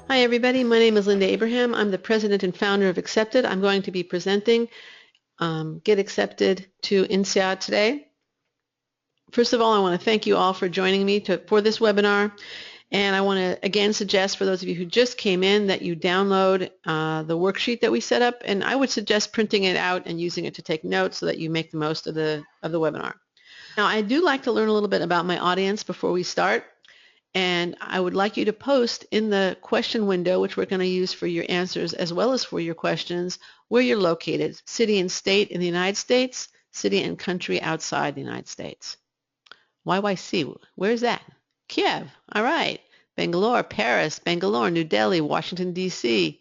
Hi everybody, my name is Linda Abraham. I'm the president and founder of Accepted. I'm going to be presenting Get Accepted to INSEAD today. First of all, I want to thank you all for joining me for this webinar. And I want to again suggest for those of you who just came in that you download the worksheet that we set up, and I would suggest printing it out and using it to take notes so that you make the most of the webinar. Now, I do like to learn a little bit about my audience before we start. And I would like you to post in the question window, which we're going to use for your answers as well as for your questions, where you're located, city and state in the United States, city and country outside the United States. YYC, where's that? Kiev, all right. Bangalore, Paris, Bangalore, New Delhi, Washington, D.C.,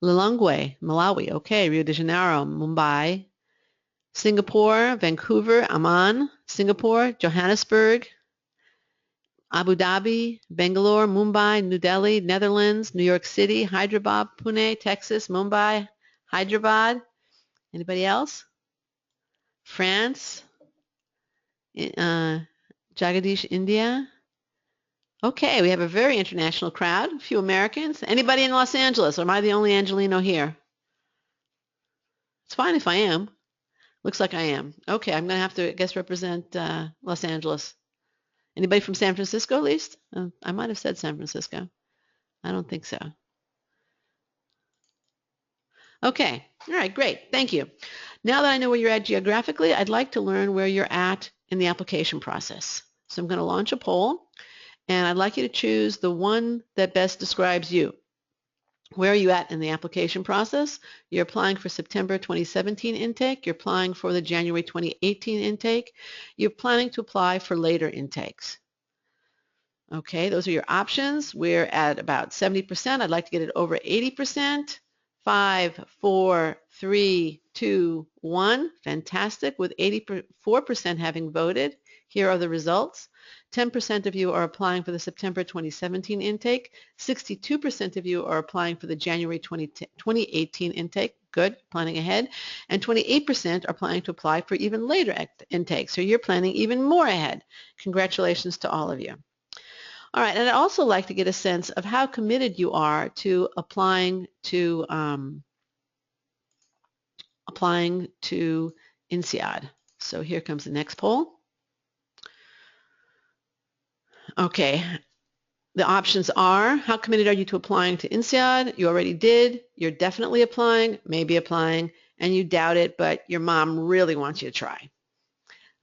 Lilongwe, Malawi, okay, Rio de Janeiro, Mumbai, Singapore, Vancouver, Amman, Singapore, Johannesburg, Abu Dhabi, Bangalore, Mumbai, New Delhi, Netherlands, New York City, Hyderabad, Pune, Texas, Mumbai, Hyderabad. Anybody else? France, Jagadish, India. Okay, we have a very international crowd, a few Americans. Anybody in Los Angeles, or am I the only Angelino here? It's fine if I am. Looks like I am. Okay, I'm going to have to, I guess, represent Los Angeles. Anybody from San Francisco at least? I might have said San Francisco. I don't think so. Okay, all right, great, thank you. Now that I know where you're at geographically, I'd like to learn where you're at in the application process. So I'm going to launch a poll, and I'd like you to choose the one that best describes you. Where are you at in the application process? You're applying for September 2017 intake. You're applying for the January 2018 intake. You're planning to apply for later intakes. Okay, those are your options. We're at about 70%. I'd like to get it over 80%. 5, 4, 3, 2, 1. Fantastic. With 84% having voted, here are the results. 10% of you are applying for the September 2017 intake. 62% of you are applying for the January 2018 intake. Good, planning ahead. And 28% are planning to apply for even later intakes. So you're planning even more ahead. Congratulations to all of you. All right, and I'd also like to get a sense of how committed you are to applying to INSEAD. So here comes the next poll. Okay, the options are, how committed are you to applying to INSEAD? You already did, you're definitely applying, maybe applying, and you doubt it, but your mom really wants you to try.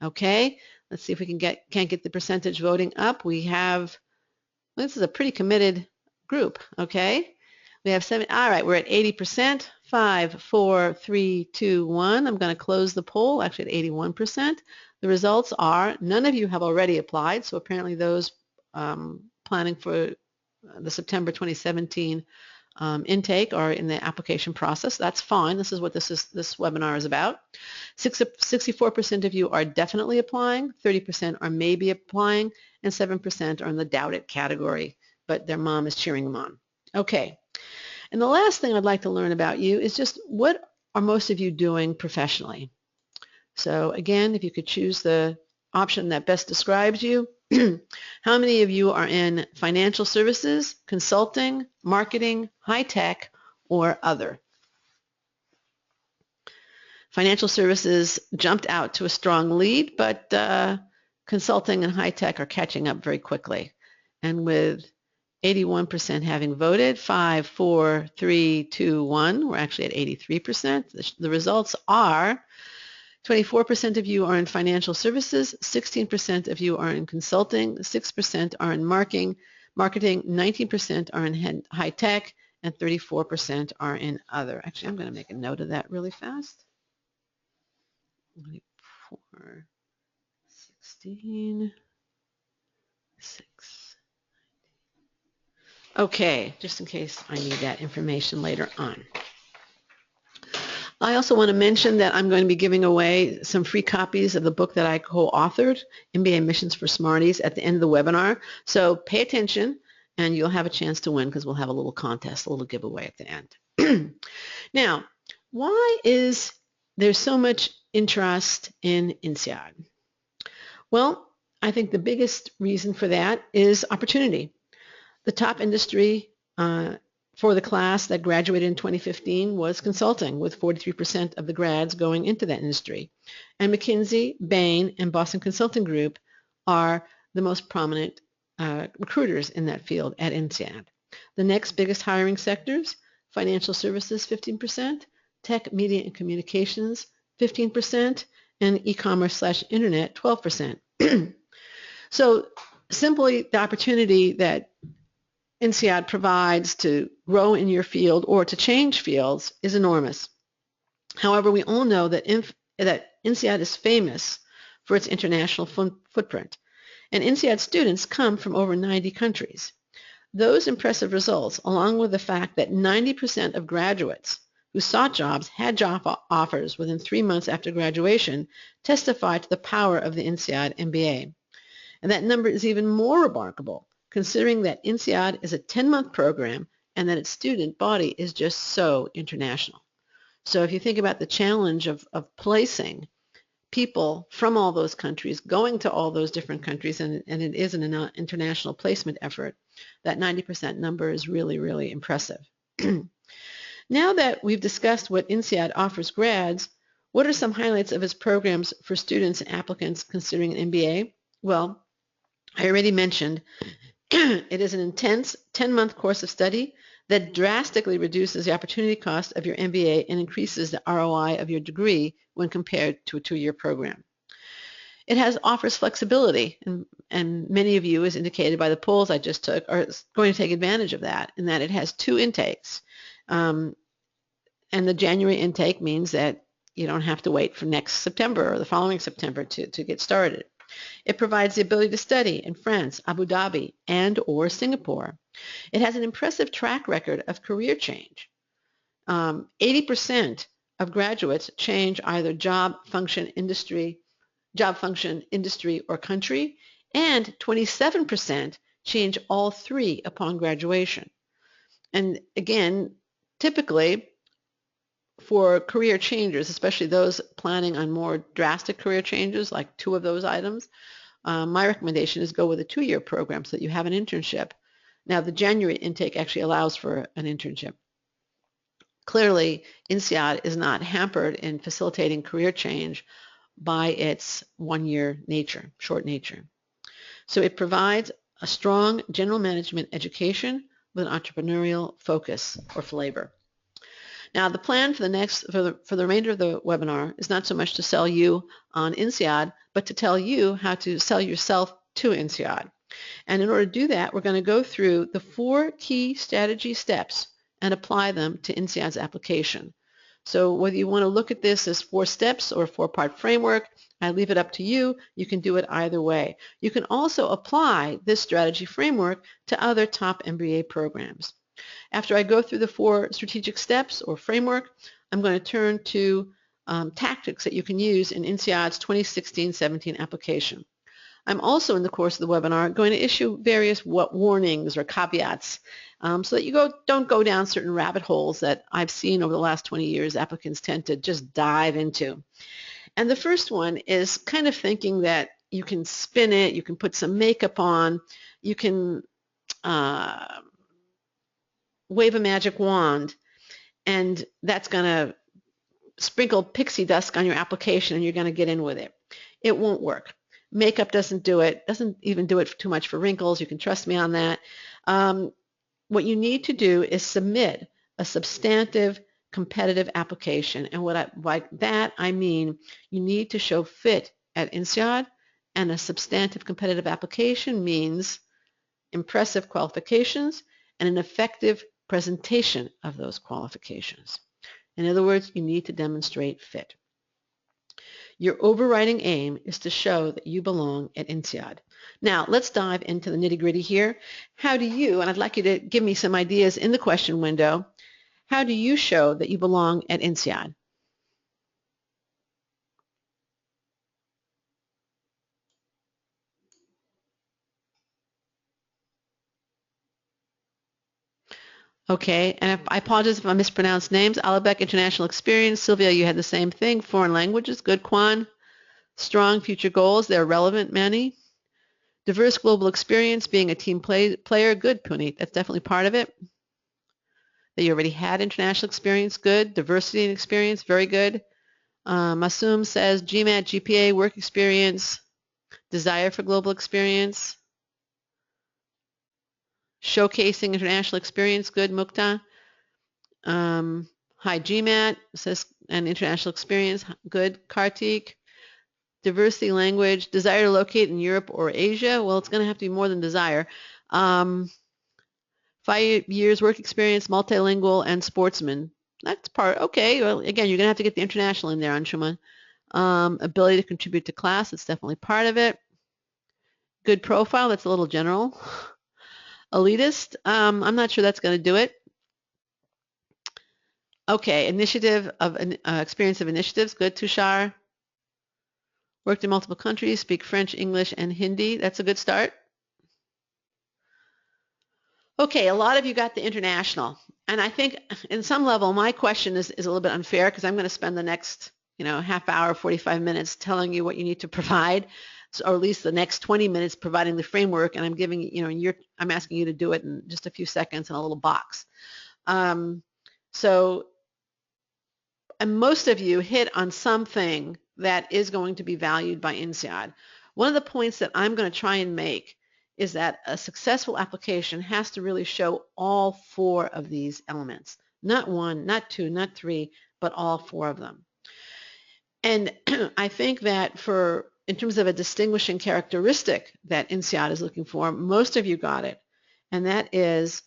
Okay, let's see if we can't get the percentage voting up. We have, this is a pretty committed group, okay? We have 7, all right, we're at 80%. 5, 4, 3, 2, 1. I'm going to close the poll, actually at 81%. The results are, none of you have already applied, so apparently those planning for the September 2017 intake are in the application process. That's fine. This is what this webinar is about. 64% of you are definitely applying, 30% are maybe applying, and 7% are in the doubt it category, but their mom is cheering them on. Okay. And the last thing I'd like to learn about you is just what are most of you doing professionally? So again, if you could choose the option that best describes you, how many of you are in financial services, consulting, marketing, high tech, or other? Financial services jumped out to a strong lead, but consulting and high tech are catching up very quickly. And with 81% having voted, 5, 4, 3, 2, 1, we're actually at 83%. The results are 24% of you are in financial services, 16% of you are in consulting, 6% are in marketing, 19% are in high tech, and 34% are in other. Actually, I'm going to make a note of that really fast. 24, 16, 6. Okay, just in case I need that information later on. I also want to mention that I'm going to be giving away some free copies of the book that I co-authored, MBA Missions for Smarties, at the end of the webinar. So pay attention and you'll have a chance to win because we'll have a little contest, a little giveaway at the end. Now, why is there so much interest in INSEAD? Well, I think the biggest reason for that is opportunity. The top industry for the class that graduated in 2015 was consulting, with 43% of the grads going into that industry. And McKinsey, Bain, and Boston Consulting Group are the most prominent recruiters in that field at INSEAD. The next biggest hiring sectors: financial services, 15%, tech, media, and communications, 15%, and e-commerce/internet, 12%. So simply the opportunity that INSEAD provides to grow in your field or to change fields is enormous. However, we all know that INSEAD is famous for its international footprint, and INSEAD students come from over 90 countries. Those impressive results, along with the fact that 90% of graduates who sought jobs had job offers within 3 months after graduation, testify to the power of the INSEAD MBA. And that number is even more remarkable, considering that INSEAD is a 10-month program and that its student body is just so international. So if you think about the challenge of placing people from all those countries, going to all those different countries, and it is an international placement effort, that 90% number is really, really impressive. Now that we've discussed what INSEAD offers grads, what are some highlights of its programs for students and applicants considering an MBA? Well, I already mentioned it is an intense 10-month course of study that drastically reduces the opportunity cost of your MBA and increases the ROI of your degree when compared to a 2-year program. It offers flexibility, and many of you, as indicated by the polls I just took, are going to take advantage of that, in that it has 2 intakes. And the January intake means that you don't have to wait for next September or the following September to get started. It provides the ability to study in France, Abu Dhabi, and or Singapore. It has an impressive track record of career change. 80% of graduates change either job function, industry, or country, and 27% change all 3 upon graduation. And again, typically for career changers, especially those planning on more drastic career changes, like 2 of those items, my recommendation is go with a 2-year program so that you have an internship. Now, the January intake actually allows for an internship. Clearly, INSEAD is not hampered in facilitating career change by its 1-year nature, short nature. So it provides a strong general management education with an entrepreneurial focus or flavor. Now, the plan for the remainder of the webinar is not so much to sell you on INSEAD, but to tell you how to sell yourself to INSEAD. And in order to do that, we're going to go through the 4 key strategy steps and apply them to INSEAD's application. So whether you want to look at this as 4 steps or a 4-part framework, I leave it up to you. You can do it either way. You can also apply this strategy framework to other top MBA programs. After I go through the 4 strategic steps or framework, I'm going to turn to tactics that you can use in INSEAD's 2016-17 application. I'm also, in the course of the webinar, going to issue various warnings or caveats so that you don't go down certain rabbit holes that I've seen over the last 20 years applicants tend to just dive into. And the first one is kind of thinking that you can spin it, you can put some makeup on, you can wave a magic wand, and that's going to sprinkle pixie dust on your application and you're going to get in with it. It won't work. Makeup doesn't do it, doesn't even do it too much for wrinkles. You can trust me on that. What you need to do is submit a substantive competitive application. And by that I mean you need to show fit at INSEAD, and a substantive competitive application means impressive qualifications and an effective presentation of those qualifications. In other words, you need to demonstrate fit. Your overriding aim is to show that you belong at INSEAD. Now, let's dive into the nitty-gritty here. How do you, and I'd like you to give me some ideas in the question window, how do you show that you belong at INSEAD? Okay, and I apologize if I mispronounced names. Alabek, international experience. Sylvia, you had the same thing. Foreign languages, good, Kwan. Strong future goals, they're relevant, many. Diverse global experience, being a team player, good, Puneet. That's definitely part of it. that you already had international experience, good. Diversity and experience, very good. Masum says GMAT, GPA, work experience, desire for global experience, showcasing international experience, good. Mukta. High GMAT says and international experience, good. Kartik. Diversity language, desire to locate in Europe or Asia. Well, it's going to have to be more than desire. 5 years work experience, multilingual, and sportsman. That's part, okay. Well, again, you're going to have to get the international in there, Anshuman. Ability to contribute to class, that's definitely part of it. Good profile, that's a little general. Elitist, I'm not sure that's going to do it. Okay, initiative of experience of initiatives, good. Tushar. Worked in multiple countries, speak French, English, and Hindi. That's a good start. Okay, a lot of you got the international. And I think in some level, my question is a little bit unfair because I'm going to spend the next, half hour, 45 minutes telling you what you need to provide, or at least the next 20 minutes providing the framework, and I'm giving, I'm asking you to do it in just a few seconds in a little box. And most of you hit on something that is going to be valued by INSEAD. One of the points that I'm going to try and make is that a successful application has to really show all 4 of these elements. Not 1, not 2, not 3, but all 4 of them. And I think that in terms of a distinguishing characteristic that INSEAD is looking for, most of you got it, and that is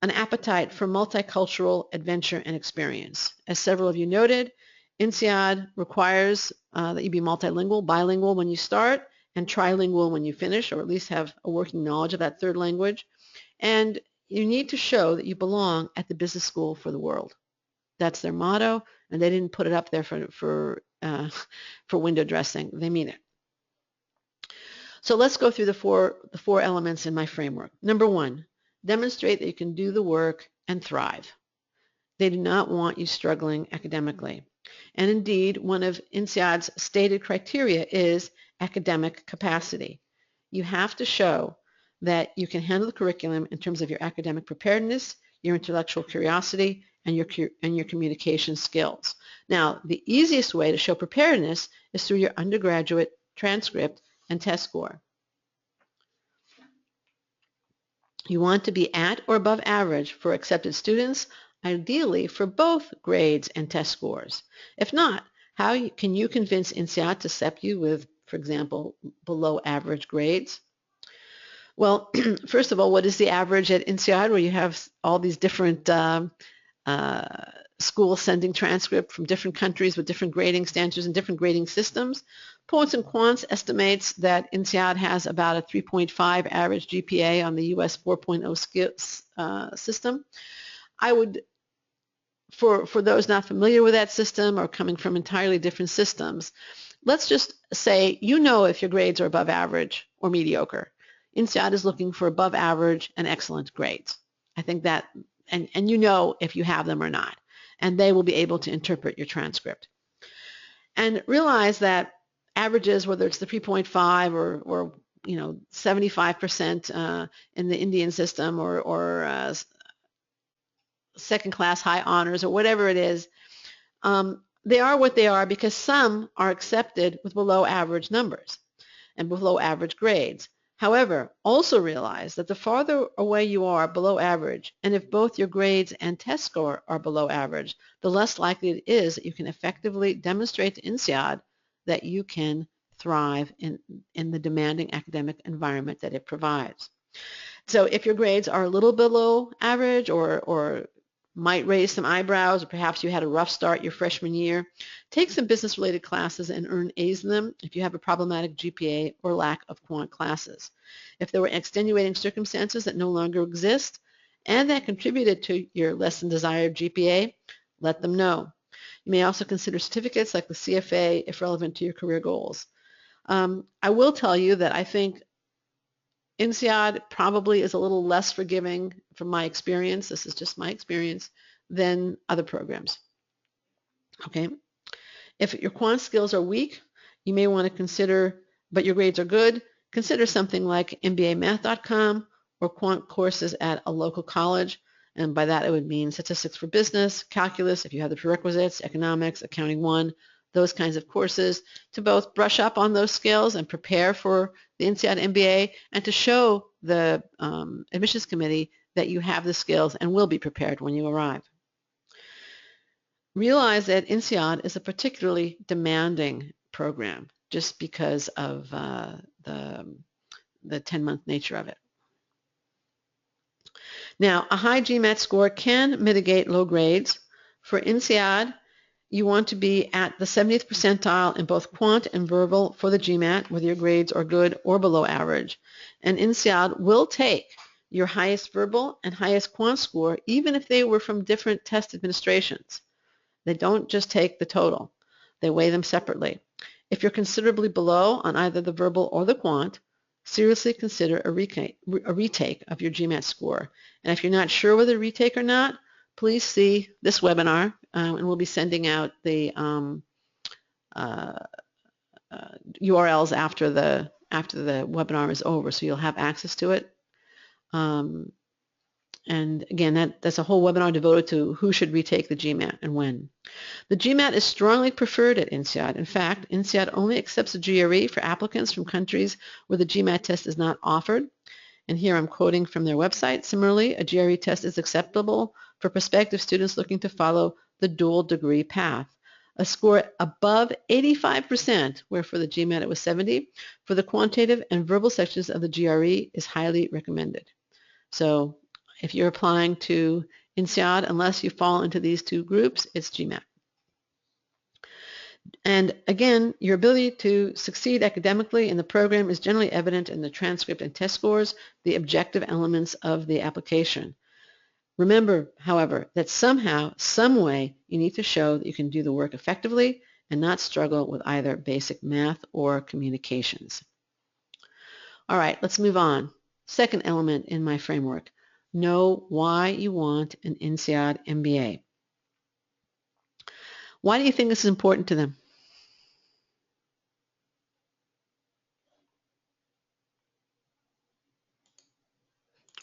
an appetite for multicultural adventure and experience. As several of you noted, INSEAD requires that you be multilingual, bilingual when you start, and trilingual when you finish, or at least have a working knowledge of that 3rd language. And you need to show that you belong at the business school for the world. That's their motto, and they didn't put it up there for window dressing. They mean it. So let's go through the four elements in my framework. Number 1, demonstrate that you can do the work and thrive. They do not want you struggling academically. And indeed, one of INSEAD's stated criteria is academic capacity. You have to show that you can handle the curriculum in terms of your academic preparedness, your intellectual curiosity, and your communication skills. Now, the easiest way to show preparedness is through your undergraduate transcript and test score. You want to be at or above average for accepted students, ideally for both grades and test scores. If not, how can you convince INSEAD to accept you with, for example, below average grades? Well, first of all, what is the average at INSEAD, where you have all these different schools sending transcript from different countries with different grading standards and different grading systems? Poets and Quants estimates that INSEAD has about a 3.5 average GPA on the US 4.0 system. I would, for those not familiar with that system or coming from entirely different systems, let's just say if your grades are above average or mediocre. INSEAD is looking for above average and excellent grades. I think that, and if you have them or not, and they will be able to interpret your transcript. And realize that averages, whether it's the 3.5 or 75% in the Indian system or second class high honors or whatever it is, they are what they are because some are accepted with below average numbers and below average grades. However, also realize that the farther away you are below average, and if both your grades and test score are below average, the less likely it is that you can effectively demonstrate to INSEAD that you can thrive in the demanding academic environment that it provides. So if your grades are a little below average or might raise some eyebrows, or perhaps you had a rough start your freshman year, take some business-related classes and earn A's in them if you have a problematic GPA or lack of quant classes. If there were extenuating circumstances that no longer exist and that contributed to your less than desired GPA, let them know. You may also consider certificates like the CFA if relevant to your career goals. I will tell you that I think INSEAD probably is a little less forgiving from my experience, this is just my experience, than other programs. Okay? If your quant skills are weak, you may want to consider, but your grades are good, consider something like mbamath.com or quant courses at a local college. And by that, it would mean statistics for business, calculus, if you have the prerequisites, economics, accounting 1, those kinds of courses, to both brush up on those skills and prepare for the INSEAD MBA, and to show the admissions committee that you have the skills and will be prepared when you arrive. Realize that INSEAD is a particularly demanding program just because of the 10-month nature of it. Now, a high GMAT score can mitigate low grades. For INSEAD, you want to be at the 70th percentile in both quant and verbal for the GMAT, whether your grades are good or below average. And INSEAD will take your highest verbal and highest quant score, even if they were from different test administrations. They don't just take the total. They weigh them separately. If you're considerably below on either the verbal or the quant, seriously consider a retake of your GMAT score. And if you're not sure whether to retake or not, please see this webinar, and we'll be sending out the URLs after the webinar is over, so you'll have access to it. And again, that's a whole webinar devoted to who should retake the GMAT and when. The GMAT is strongly preferred at INSEAD. In fact, INSEAD only accepts a GRE for applicants from countries where the GMAT test is not offered. And here I'm quoting from their website. Similarly, a GRE test is acceptable for prospective students looking to follow the dual degree path. A score above 85%, where for the GMAT it was 70, for the quantitative and verbal sections of the GRE is highly recommended. So if you're applying to INSEAD, unless you fall into these two groups, it's GMAT. And again, your ability to succeed academically in the program is generally evident in the transcript and test scores, the objective elements of the application. Remember, however, that somehow, some way, you need to show that you can do the work effectively and not struggle with either basic math or communications. All right, let's move on. Second element in my framework. Know why you want an INSEAD MBA. Why do you think this is important to them?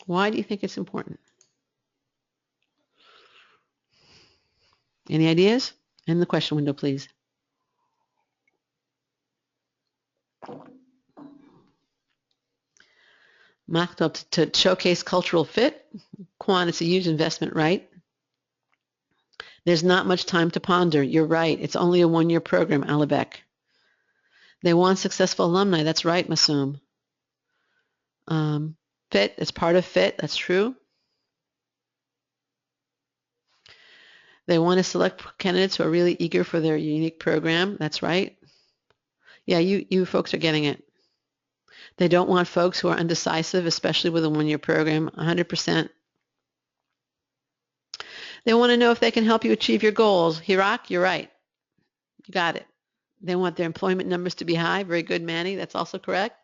Why do you think it's important? Any ideas? In the question window, please. Machtub, to showcase cultural fit. Quan, it's a huge investment, right? There's not much time to ponder. You're right. It's only a one-year program, Alibek. They want successful alumni. That's right, Masoom. Fit, it's part of fit. That's true. They want to select candidates who are really eager for their unique program. That's right. Yeah, you folks are getting it. They don't want folks who are undecisive, especially with a one-year program, 100%. They want to know if they can help you achieve your goals. Hirak, you're right. You got it. They want their employment numbers to be high. Very good, Manny. That's also correct.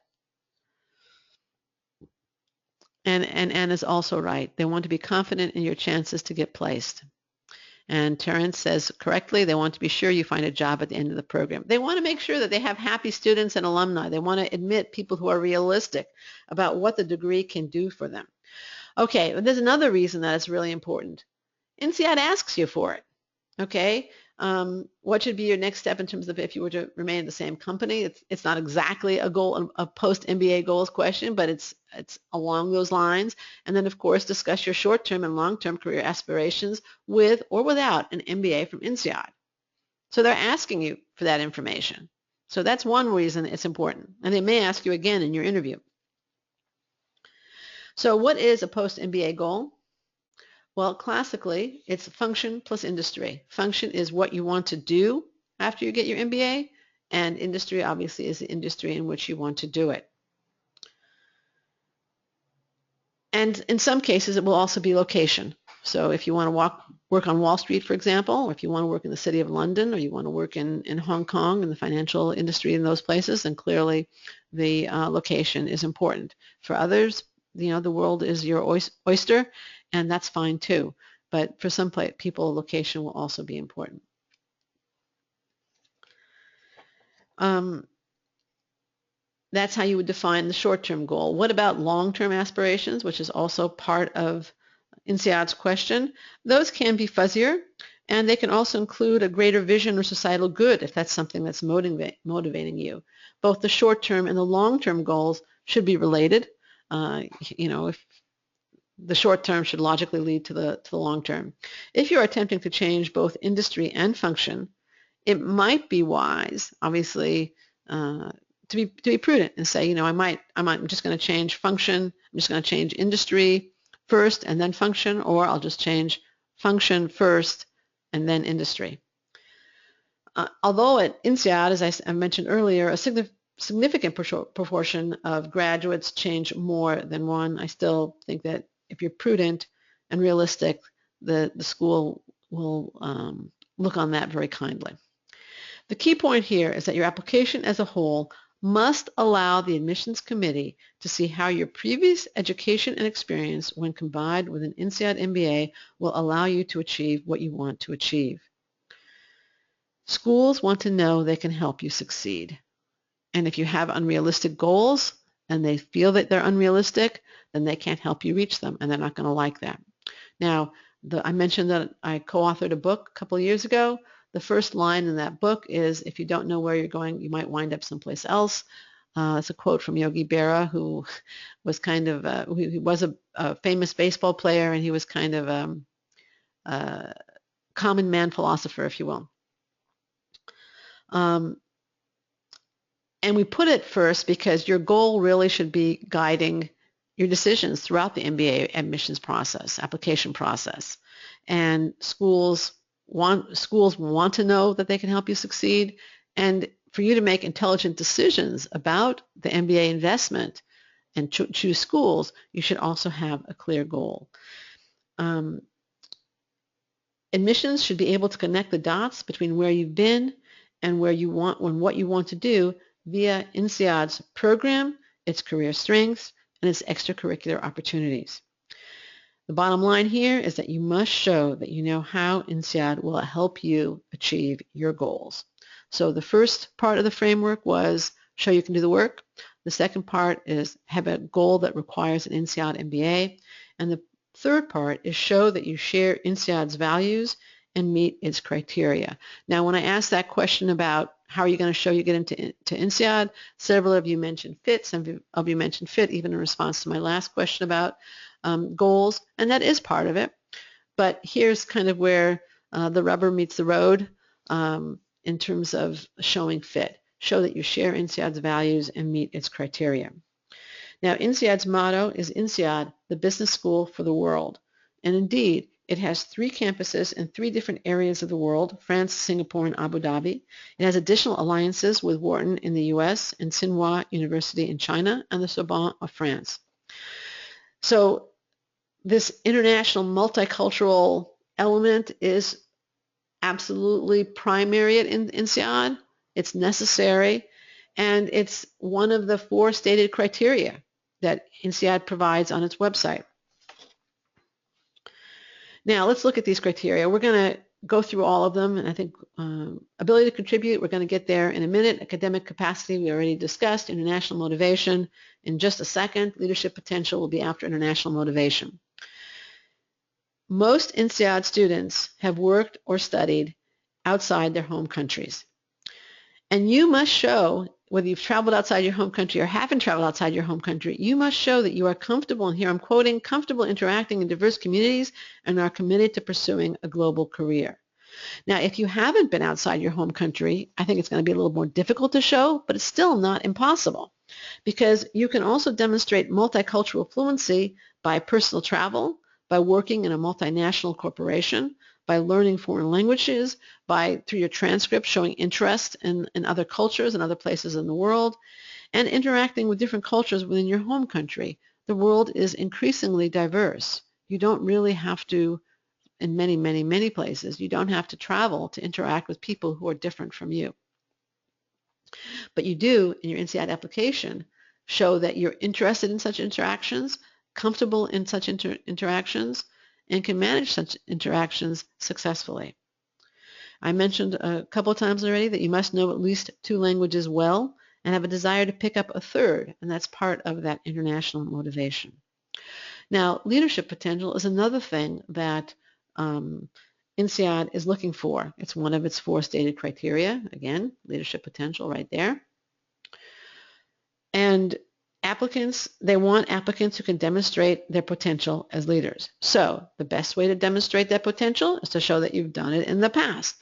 And Anna's also right. They want to be confident in your chances to get placed. And Terrence says correctly, they want to be sure you find a job at the end of the program. They want to make sure that they have happy students and alumni. They want to admit people who are realistic about what the degree can do for them. Okay, there's another reason that it's really important. INSEAD asks you for it. Okay, what should be your next step in terms of if you were to remain at the same company? It's not exactly a goal, a post-MBA goals question, but it's along those lines. And then, of course, discuss your short-term and long-term career aspirations with or without an MBA from INSEAD. So they're asking you for that information. So that's one reason it's important. And they may ask you again in your interview. So what is a post-MBA goal? Well, classically, it's function plus industry. Function is what you want to do after you get your MBA, and industry obviously is the industry in which you want to do it. And in some cases, it will also be location. So if you want to work on Wall Street, for example, or if you want to work in the city of London, or you want to work in Hong Kong in the financial industry in those places, then clearly the location is important. For others, the world is your oyster, and that's fine too. But for some people, location will also be important. That's how you would define the short-term goal. What about long-term aspirations, which is also part of INSEAD's question, those can be fuzzier, and they can also include a greater vision or societal good if that's something that's motivating you. Both the short-term and the long-term goals should be related. If the short term should logically lead to the long term. If you're attempting to change both industry and function, it might be wise, obviously, to be prudent and say, I'm just going to change function. I'm just going to change industry first and then function, or I'll just change function first and then industry. Although at INSEAD, as I mentioned earlier, a significant proportion of graduates change more than one, I still think that if you're prudent and realistic, the school will look on that very kindly. The key point here is that your application as a whole must allow the admissions committee to see how your previous education and experience, when combined with an INSEAD MBA, will allow you to achieve what you want to achieve. Schools want to know they can help you succeed. And if you have unrealistic goals and they feel that they're unrealistic, then they can't help you reach them, and they're not going to like that. Now, I mentioned that I co-authored a book a couple of years ago. The first line in that book is, if you don't know where you're going, you might wind up someplace else. It's a quote from Yogi Berra, who was kind of, he was a famous baseball player, and he was kind of a common man philosopher, if you will. And we put it first because your goal really should be guiding your decisions throughout the MBA admissions process, application process. And schools want to know that they can help you succeed. And for you to make intelligent decisions about the MBA investment and choose schools, you should also have a clear goal. Admissions should be able to connect the dots between where you've been and where you want and what you want to do via INSEAD's program, its career strengths, and its extracurricular opportunities. The bottom line here is that you must show that you know how INSEAD will help you achieve your goals. So the first part of the framework was show you can do the work. The second part is have a goal that requires an INSEAD MBA. And the third part is show that you share INSEAD's values and meet its criteria. Now, when I asked that question about how are you going to show you get into INSEAD, several of you mentioned fit. Some of you mentioned fit even in response to my last question about goals, and that is part of it. But here's kind of where the rubber meets the road in terms of showing fit. Show that you share INSEAD's values and meet its criteria. Now, INSEAD's motto is INSEAD, the business school for the world. And indeed, it has 3 campuses in 3 different areas of the world, France, Singapore, and Abu Dhabi. It has additional alliances with Wharton in the US and Tsinghua University in China and the Sorbonne of France. So this international multicultural element is absolutely primary at INSEAD. It's necessary, and it's one of the 4 stated criteria that INSEAD provides on its website. Now, let's look at these criteria. We're going to go through all of them, and I think ability to contribute, we're going to get there in a minute. Academic capacity, we already discussed. International motivation, in just a second. Leadership potential will be after international motivation. Most INSEAD students have worked or studied outside their home countries. And you must show, whether you've traveled outside your home country or haven't traveled outside your home country, you must show that you are comfortable, and here I'm quoting, comfortable interacting in diverse communities and are committed to pursuing a global career. Now, if you haven't been outside your home country, I think it's going to be a little more difficult to show, but it's still not impossible, because you can also demonstrate multicultural fluency by personal travel, by working in a multinational corporation, by learning foreign languages, through your transcript showing interest in other cultures and other places in the world, and interacting with different cultures within your home country. The world is increasingly diverse. You don't really have to, in many, many, many places, you don't have to travel to interact with people who are different from you. But you do, in your INSEAD application, show that you're interested in such interactions, comfortable in such interactions, and can manage such interactions successfully. I mentioned a couple of times already that you must know at least 2 languages well and have a desire to pick up a third, and that's part of that international motivation. Now, leadership potential is another thing that INSEAD is looking for. It's one of its 4 stated criteria. Again, leadership potential right there. And they want applicants who can demonstrate their potential as leaders. So the best way to demonstrate that potential is to show that you've done it in the past.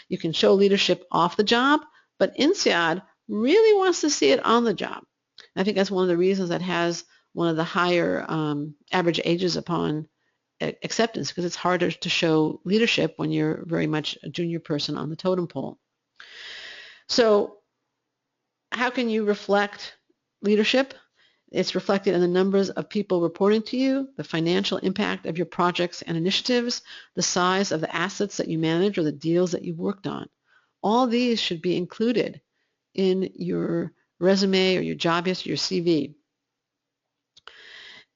You can show leadership off the job, but INSEAD really wants to see it on the job. I think that's one of the reasons that has one of the higher average ages upon acceptance, because it's harder to show leadership when you're very much a junior person on the totem pole. So how can you reflect leadership? It's reflected in the numbers of people reporting to you, the financial impact of your projects and initiatives, the size of the assets that you manage or the deals that you've worked on. All these should be included in your resume or your job history, your CV.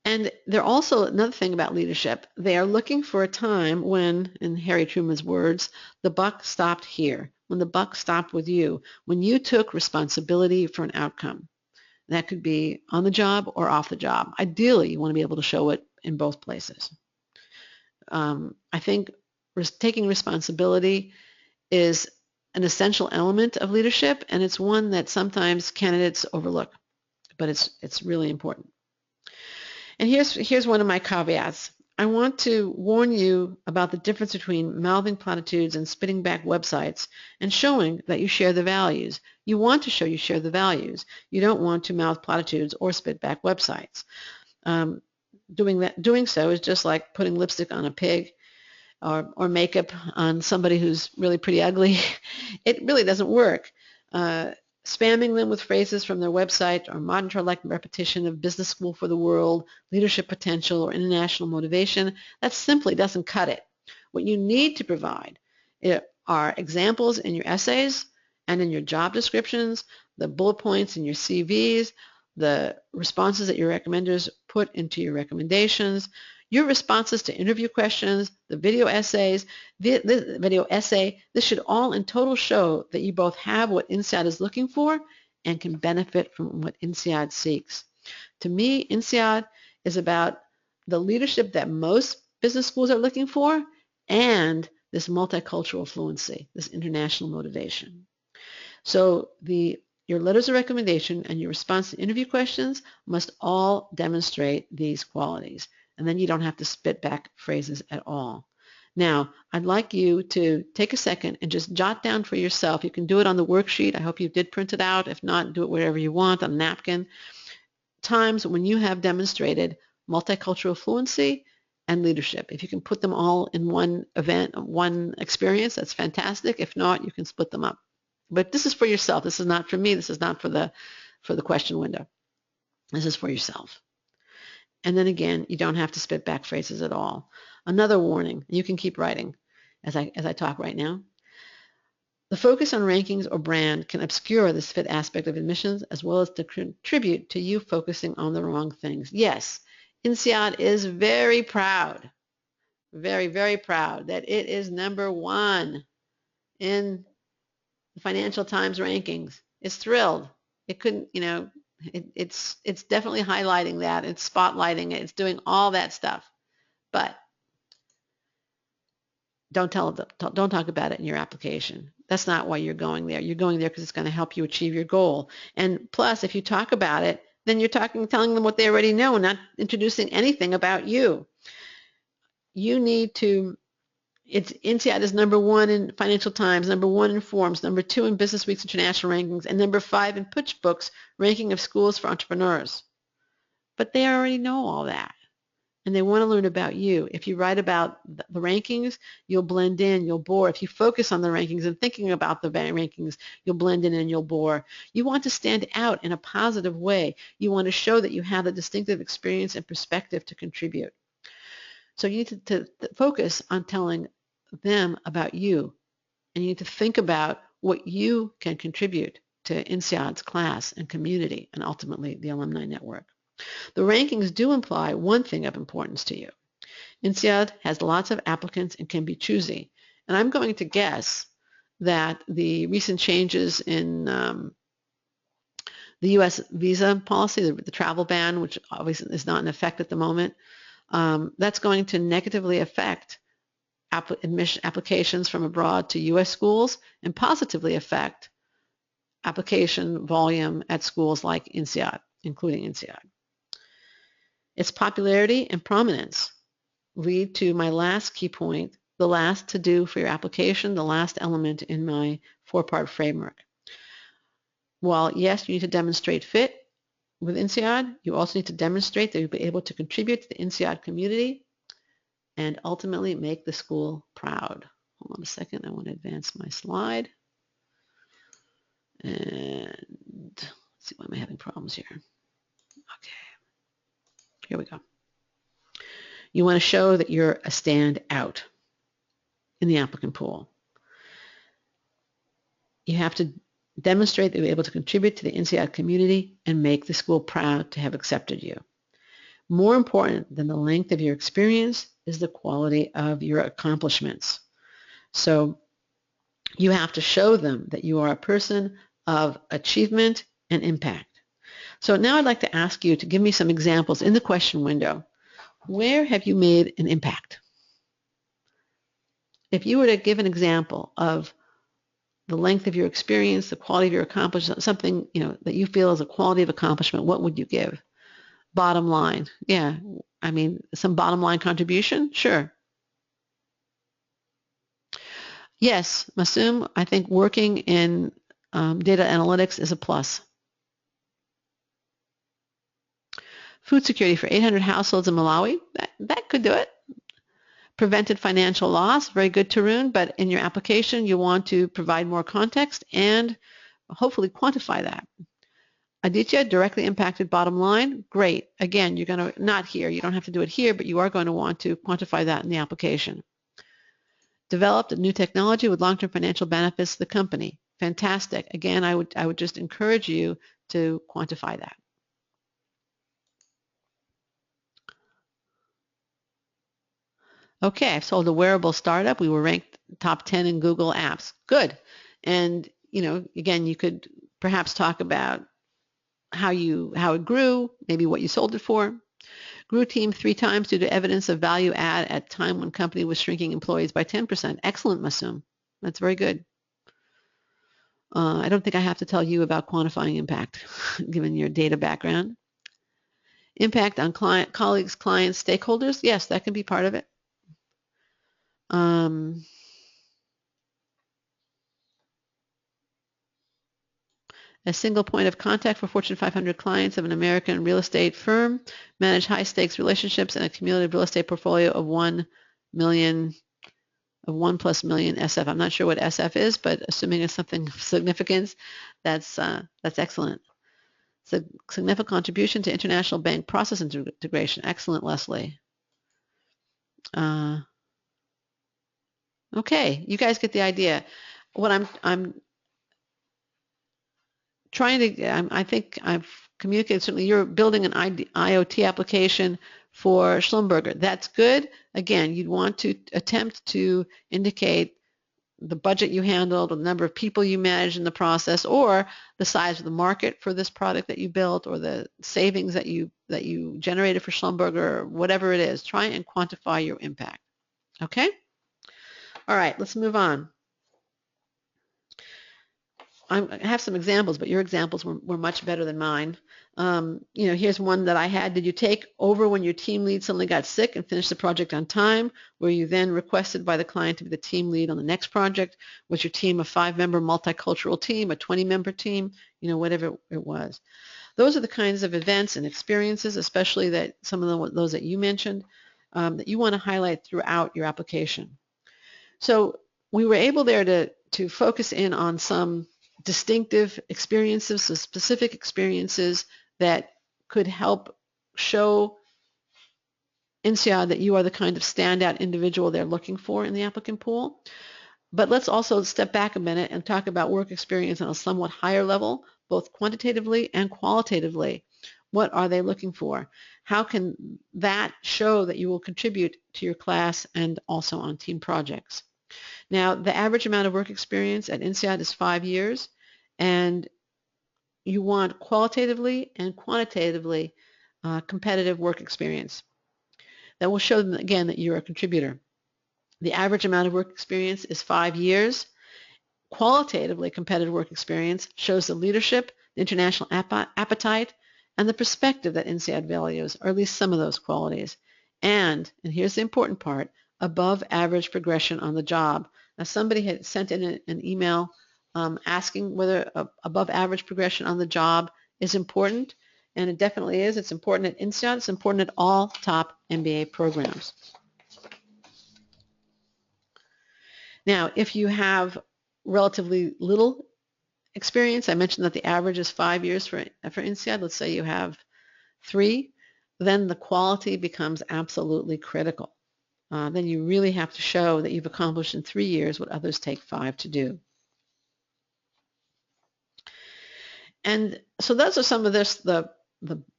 And they're also, another thing about leadership, they are looking for a time when, in Harry Truman's words, the buck stopped here, when the buck stopped with you, when you took responsibility for an outcome. That could be on the job or off the job. Ideally, you want to be able to show it in both places. I think taking responsibility is an essential element of leadership, and it's one that sometimes candidates overlook, but it's really important. And here's one of my caveats. I want to warn you about the difference between mouthing platitudes and spitting back websites and showing that you share the values. You want to show you share the values. You don't want to mouth platitudes or spit back websites. Doing so is just like putting lipstick on a pig or makeup on somebody who's really pretty ugly. It really doesn't work. Spamming them with phrases from their website or mantra-like repetition of business school for the world, leadership potential, or international motivation, that simply doesn't cut it. What you need to provide are examples in your essays and in your job descriptions, the bullet points in your CVs, the responses that your recommenders put into your recommendations, your responses to interview questions, the video essays, the video essay. This should all in total show that you both have what INSEAD is looking for and can benefit from what INSEAD seeks. To me, INSEAD is about the leadership that most business schools are looking for and this multicultural fluency, this international motivation. So your letters of recommendation and your response to interview questions must all demonstrate these qualities. And then you don't have to spit back phrases at all. Now, I'd like you to take a second and just jot down for yourself. You can do it on the worksheet. I hope you did print it out. If not, do it wherever you want, on a napkin. Times when you have demonstrated multicultural fluency and leadership. If you can put them all in one event, one experience, that's fantastic. If not, you can split them up. But this is for yourself. This is not for me. This is not for the question window. This is for yourself. And then again, you don't have to spit back phrases at all. Another warning, you can keep writing as I talk right now. The focus on rankings or brand can obscure this fit aspect of admissions as well as to contribute to you focusing on the wrong things. Yes, INSEAD is very proud, very, very proud that it is #1 in the Financial Times rankings. It's thrilled. It couldn't, it's definitely highlighting that. It's spotlighting it. It's doing all that stuff. But don't talk about it in your application. That's not why you're going there. You're going there because it's going to help you achieve your goal. And plus, if you talk about it, then you're telling them what they already know, not introducing anything about you. You need to, INSEAD is #1 in Financial Times, #1 in Forbes, #2 in Business Week's international rankings, and #5 in PitchBook's ranking of schools for entrepreneurs. But they already know all that, and they want to learn about you. If you write about the rankings, you'll blend in, you'll bore. If you focus on the rankings and thinking about the rankings, you'll blend in and you'll bore. You want to stand out in a positive way. You want to show that you have a distinctive experience and perspective to contribute. So you need to focus on telling them about you, and you need to think about what you can contribute to INSEAD's class and community and ultimately the alumni network. The rankings do imply one thing of importance to you. INSEAD has lots of applicants and can be choosy, and I'm going to guess that the recent changes in the U.S. visa policy, the travel ban, which obviously is not in effect at the moment, That's going to negatively affect applications from abroad to U.S. schools and positively affect application volume at schools like INSEAD, including INSEAD. Its popularity and prominence lead to my last key point, the last to do for your application, the last element in my four-part framework. While yes, you need to demonstrate fit with INSEAD, you also need to demonstrate that you'll be able to contribute to the INSEAD community and ultimately make the school proud. Hold on a second, I want to advance my slide. And let's see, why am I having problems here? Okay, here we go. You want to show that you're a standout in the applicant pool. You have to demonstrate that you're able to contribute to the INSEAD community and make the school proud to have accepted you. More important than the length of your experience is the quality of your accomplishments. So you have to show them that you are a person of achievement and impact. So now I'd like to ask you to give me some examples in the question window. Where have you made an impact? If you were to give an example of the length of your experience, the quality of your accomplishment, something that you feel is a quality of accomplishment, what would you give? Bottom line. Yeah, I mean, some bottom line contribution? Sure. Yes, Masoom, I think working in data analytics is a plus. Food security for 800 households in Malawi, that could do it. Prevented financial loss, very good, Tarun, but in your application you want to provide more context and hopefully quantify that. Aditya, directly impacted bottom line, great. Again, you're going to, not here, you don't have to do it here, but you are going to want to quantify that in the application. Developed a new technology with long-term financial benefits to the company. Fantastic. Again, I would just encourage you to quantify that. Okay, I've sold a wearable startup. We were ranked top 10 in Google Apps. Good. And, again, you could perhaps talk about how it grew, maybe what you sold it for. Grew team 3 times due to evidence of value add at time when company was shrinking employees by 10%. Excellent, Masoom. That's very good. I don't think I have to tell you about quantifying impact, given your data background. Impact on colleagues, clients, stakeholders. Yes, that can be part of it. A single point of contact for Fortune 500 clients of an American real estate firm, manage high-stakes relationships and a cumulative real estate portfolio of 1 million, of 1+ million SF. I'm not sure what SF is, but assuming it's something of significance, that's excellent. It's a significant contribution to international bank process integration. Excellent, Leslie. Okay, you guys get the idea. What I'm trying to, I think I've communicated, certainly you're building an IoT application for Schlumberger. That's good. Again, you'd want to attempt to indicate the budget you handled, or the number of people you managed in the process, or the size of the market for this product that you built, or the savings that you generated for Schlumberger, or whatever it is. Try and quantify your impact. Okay? All right, let's move on. I have some examples, but your examples were much better than mine. Here's one that I had. Did you take over when your team lead suddenly got sick and finished the project on time? Were you then requested by the client to be the team lead on the next project? Was your team a 5-member multicultural team, a 20-member team? Whatever it was. Those are the kinds of events and experiences, especially that some of those that you mentioned, that you want to highlight throughout your application. So we were able there to focus in on some distinctive experiences, so specific experiences that could help show INSEAD that you are the kind of standout individual they're looking for in the applicant pool. But let's also step back a minute and talk about work experience on a somewhat higher level, both quantitatively and qualitatively. What are they looking for? How can that show that you will contribute to your class and also on team projects? Now, the average amount of work experience at INSEAD is 5 years, and you want qualitatively and quantitatively competitive work experience. That will show them again that you're a contributor. The average amount of work experience is 5 years. Qualitatively, competitive work experience shows the leadership, the international appetite, and the perspective that INSEAD values, or at least some of those qualities. And here's the important part, above average progression on the job. Now, somebody had sent in an email asking whether above average progression on the job is important, and it definitely is. It's important at INSEAD. It's important at all top MBA programs. Now, if you have relatively little experience, I mentioned that the average is 5 years for INSEAD. Let's say you have 3, then the quality becomes absolutely critical. Then you really have to show that you've accomplished in 3 years what others take 5 to do. And so those are some of the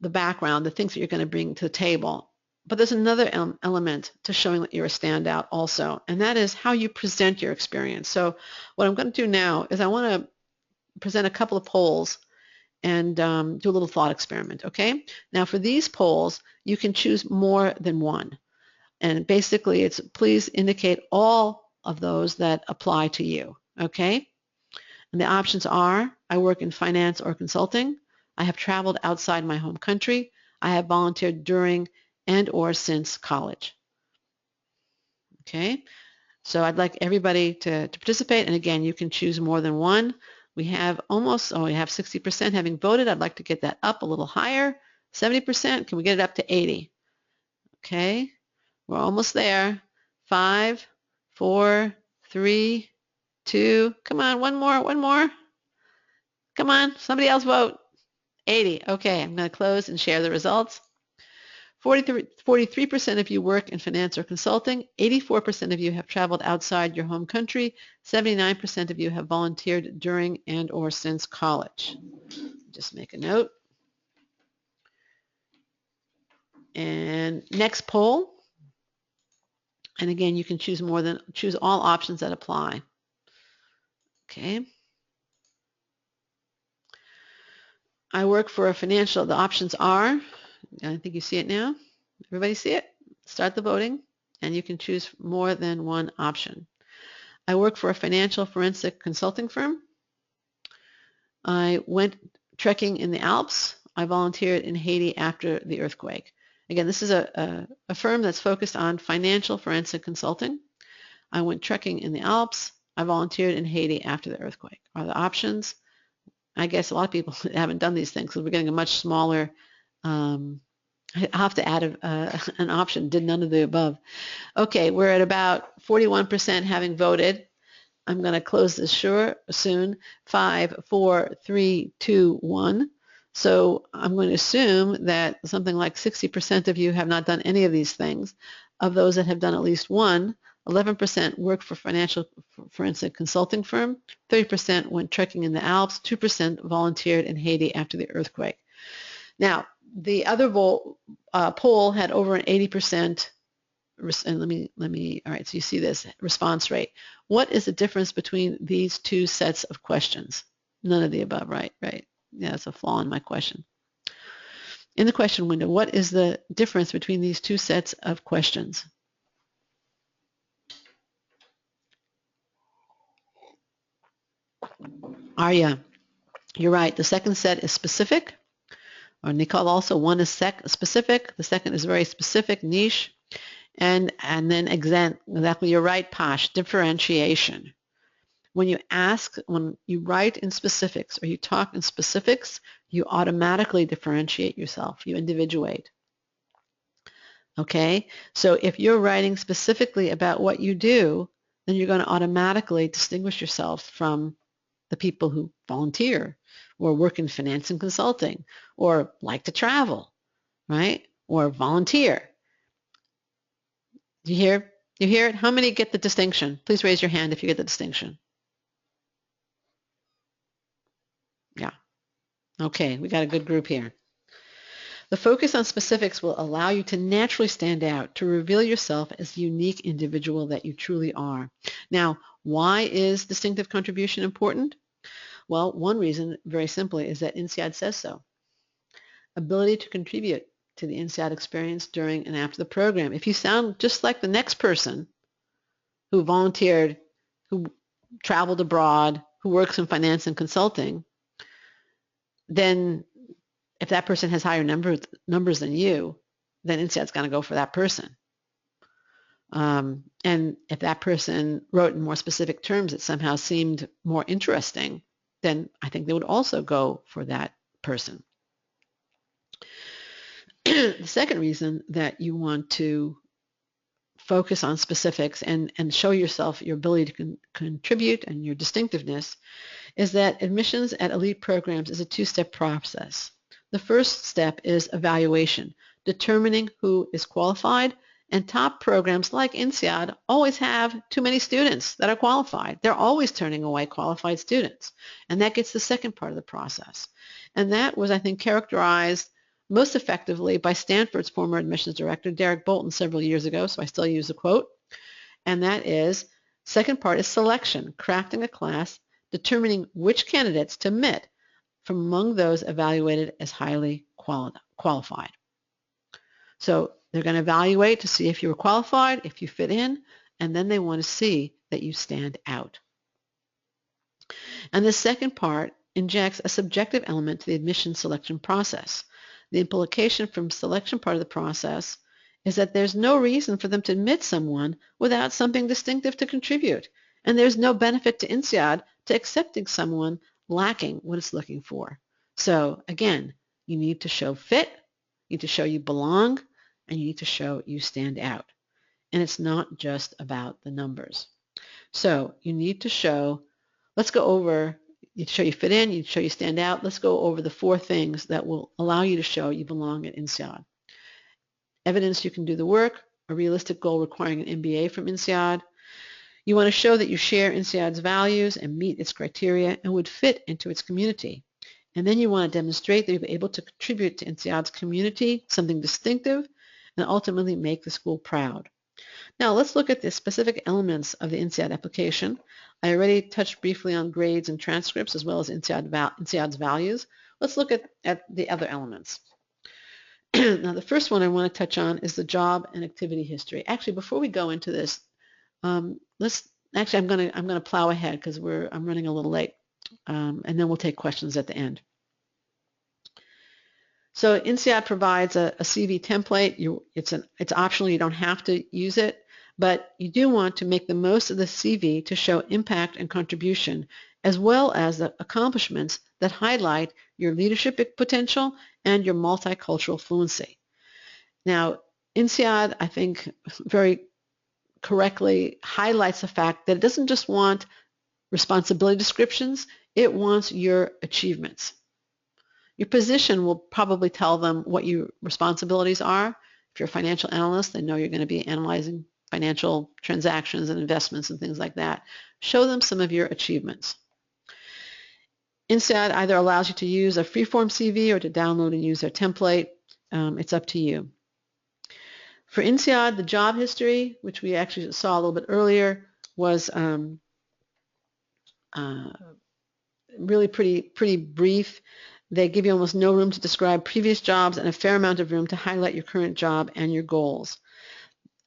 background, the things that you're going to bring to the table. But there's another element to showing that you're a standout also, and that is how you present your experience. So what I'm going to do now is I want to present a couple of polls and do a little thought experiment, okay? Now for these polls, you can choose more than one. And basically it's please indicate all of those that apply to you, okay? And the options are, I work in finance or consulting, I have traveled outside my home country, I have volunteered during and or since college. Okay, so I'd like everybody to participate, and again, you can choose more than one. We have we have 60% having voted. I'd like to get that up a little higher. 70%, can we get it up to 80? Okay, we're almost there. 5, 4, 3, 2, come on, one more. Come on, somebody else vote. 80, okay, I'm going to close and share the results. 43% of you work in finance or consulting, 84% of you have traveled outside your home country, 79% of you have volunteered during and or since college. Just make a note. And next poll, and again you can choose all options that apply. Okay. I work for a financial, the options are, I think you see it now. Everybody see it? Start the voting, and you can choose more than one option. I work for a financial forensic consulting firm. I went trekking in the Alps. I volunteered in Haiti after the earthquake. Again, this is a firm that's focused on financial forensic consulting. I went trekking in the Alps. I volunteered in Haiti after the earthquake. Are the options? I guess a lot of people haven't done these things, so we're getting a much smaller I'll have to add an option, did none of the above. Okay, we're at about 41% having voted. I'm going to close this soon. 5, 4, 3, 2, 1. So I'm going to assume that something like 60% of you have not done any of these things. Of those that have done at least one, 11% work for financial forensic consulting firm, 30% went trekking in the Alps, 2% volunteered in Haiti after the earthquake. Now, the other poll had over an 80%, and all right, so you see this response rate. What is the difference between these two sets of questions? None of the above, right? Right. Yeah, that's a flaw in my question. In the question window, what is the difference between these two sets of questions? Arya, you're right. The second set is specific. Or Nicole also, one is specific, the second is very specific, niche, and then exactly, you're right, Pash, differentiation. When you write in specifics or you talk in specifics, you automatically differentiate yourself, you individuate. Okay, so if you're writing specifically about what you do, then you're going to automatically distinguish yourself from the people who volunteer or work in finance and consulting or like to travel, right? Or volunteer. You hear it? How many get the distinction? Please raise your hand if you get the distinction. Yeah. Okay, we got a good group here. The focus on specifics will allow you to naturally stand out, to reveal yourself as the unique individual that you truly are. Now, why is distinctive contribution important? Well, one reason, very simply, is that INSEAD says so. Ability to contribute to the INSEAD experience during and after the program. If you sound just like the next person who volunteered, who traveled abroad, who works in finance and consulting, then if that person has higher numbers than you, then INSEAD's going to go for that person. And if that person wrote in more specific terms that somehow seemed more interesting, then I think they would also go for that person. The second reason that you want to focus on specifics and show yourself your ability to contribute and your distinctiveness is that admissions at elite programs is a two-step process. The first step is evaluation, determining who is qualified, and top programs like INSEAD always have too many students that are qualified. They're always turning away qualified students. And that gets the second part of the process. And that was, I think, characterized most effectively by Stanford's former admissions director, Derek Bolton, several years ago, so I still use the quote. And that is, second part is selection, crafting a class, determining which candidates to admit from among those evaluated as highly qualified. So they're going to evaluate to see if you were qualified, if you fit in, and then they want to see that you stand out. And the second part injects a subjective element to the admission selection process. The implication from selection part of the process is that there's no reason for them to admit someone without something distinctive to contribute. And there's no benefit to INSEAD to accepting someone lacking what it's looking for. So again, you need to show fit, you need to show you belong, and you need to show you stand out. And it's not just about the numbers. So you need to show, let's go over, you need to show you fit in, you need to show you stand out. Let's go over the 4 things that will allow you to show you belong at INSEAD. Evidence you can do the work, a realistic goal requiring an MBA from INSEAD. You want to show that you share INSEAD's values and meet its criteria and would fit into its community. And then you want to demonstrate that you'll be able to contribute to INSEAD's community, something distinctive, and ultimately make the school proud. Now let's look at the specific elements of the INSEAD application. I already touched briefly on grades and transcripts as well as INSEAD's values. Let's look at the other elements. Now the first one I want to touch on is the job and activity history. Actually, before we go into this, I'm going to plow ahead because I'm running a little late, and then we'll take questions at the end. So INSEAD provides a CV template. It's optional. You don't have to use it, but you do want to make the most of the CV to show impact and contribution, as well as the accomplishments that highlight your leadership potential and your multicultural fluency. Now, INSEAD, I think, very correctly highlights the fact that it doesn't just want responsibility descriptions, it wants your achievements. Your position will probably tell them what your responsibilities are. If you're a financial analyst, they know you're going to be analyzing financial transactions and investments and things like that. Show them some of your achievements. INSEAD either allows you to use a freeform CV or to download and use their template. It's up to you. For INSEAD, the job history, which we actually saw a little bit earlier, was really pretty brief. They give you almost no room to describe previous jobs and a fair amount of room to highlight your current job and your goals.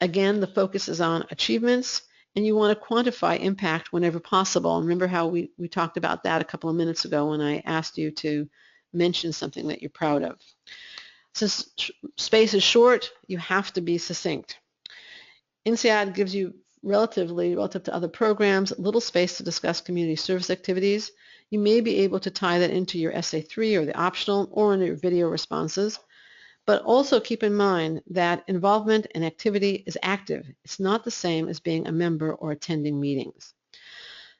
Again, the focus is on achievements, and you want to quantify impact whenever possible. And remember how we talked about that a couple of minutes ago when I asked you to mention something that you're proud of. Since space is short, you have to be succinct. INSEAD gives you relative to other programs, little space to discuss community service activities. You may be able to tie that into your essay 3 or the optional or in your video responses. But also keep in mind that involvement and activity is active. It's not the same as being a member or attending meetings.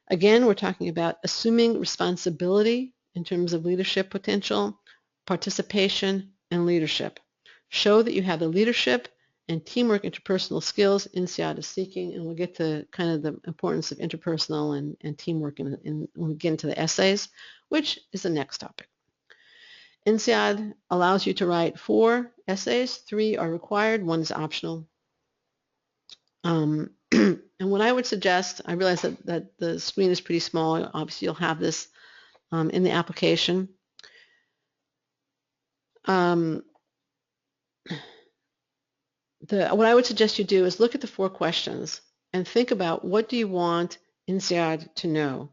Again, we're talking about assuming responsibility in terms of leadership potential, participation, and leadership. Show that you have the leadership and teamwork interpersonal skills INSEAD is seeking, and we'll get to kind of the importance of interpersonal and teamwork when we get into the essays, which is the next topic. INSEAD allows you to write 4 essays, 3 are required, 1 is optional. And what I would suggest, I realize that the screen is pretty small, obviously you'll have this in the application. what I would suggest you do is look at the 4 questions and think about what do you want INSEAD to know.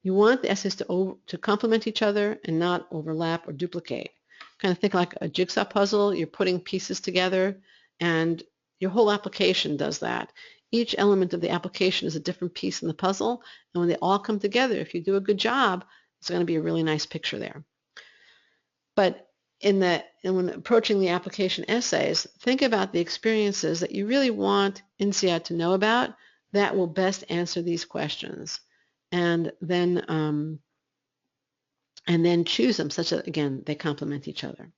You want the essays to complement each other and not overlap or duplicate. Kind of think like a jigsaw puzzle. You're putting pieces together, and your whole application does that. Each element of the application is a different piece in the puzzle, and when they all come together, if you do a good job, it's going to be a really nice picture there. But when approaching the application essays, think about the experiences that you really want INSEAD to know about that will best answer these questions. And then choose them such that, again, they complement each other.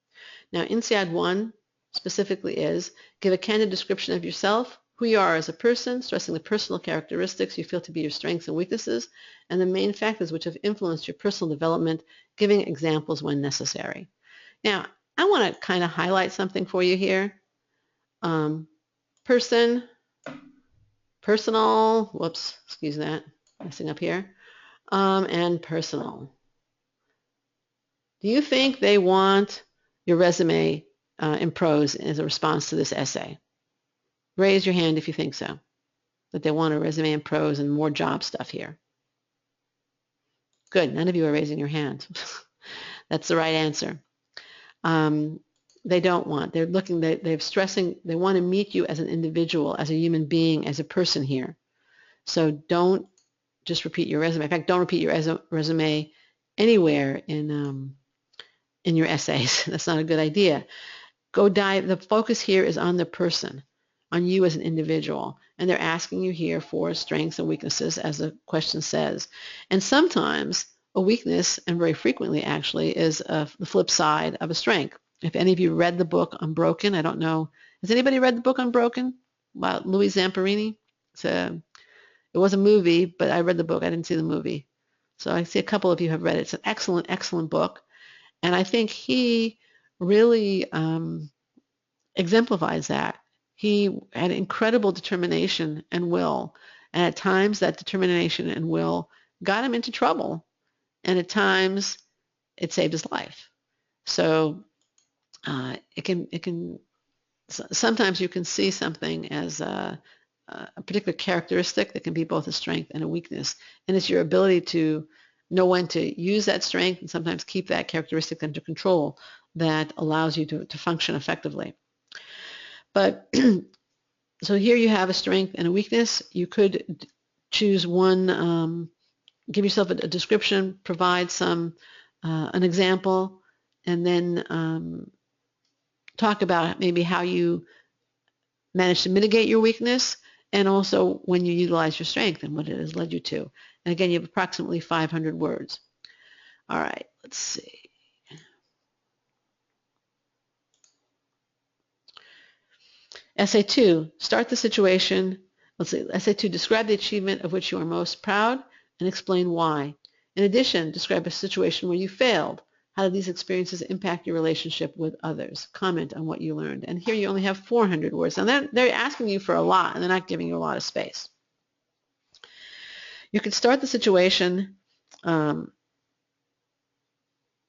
Now, INSEAD 1 specifically is give a candid description of yourself, who you are as a person, stressing the personal characteristics you feel to be your strengths and weaknesses, and the main factors which have influenced your personal development, giving examples when necessary. Now, I want to kind of highlight something for you here. Personal, whoops, excuse that, messing up here, and personal. Do you think they want your resume in prose as a response to this essay? Raise your hand if you think so, that they want a resume in prose and more job stuff here. Good, none of you are raising your hand. That's the right answer. They don't want, they're looking, they're stressing, they want to meet you as an individual, as a human being, as a person here. So don't just repeat your resume. In fact, don't repeat your resume anywhere in your essays. That's not a good idea. Go dive. The focus here is on the person, on you as an individual. And they're asking you here for strengths and weaknesses, as the question says. And sometimes a weakness, and very frequently actually, is the flip side of a strength. If any of you read the book Unbroken, I don't know. Has anybody read the book Unbroken about Louis Zamperini? It was a movie, but I read the book. I didn't see the movie. So I see a couple of you have read it. It's an excellent, excellent book. And I think he really exemplifies that. He had incredible determination and will. And at times that determination and will got him into trouble. And at times it saved his life. So sometimes you can see something as a particular characteristic that can be both a strength and a weakness. And it's your ability to know when to use that strength and sometimes keep that characteristic under control that allows you to function effectively. But so here you have a strength and a weakness. You could choose one, give yourself a description, provide an example, and then talk about maybe how you manage to mitigate your weakness and also when you utilize your strength and what it has led you to. And again, you have approximately 500 words. All right, let's see. Essay 2, start the situation. Let's see, Essay 2, describe the achievement of which you are most proud and explain why. In addition, describe a situation where you failed. How did these experiences impact your relationship with others? Comment on what you learned. And here you only have 400 words. Now they're asking you for a lot, and they're not giving you a lot of space. You can start the situation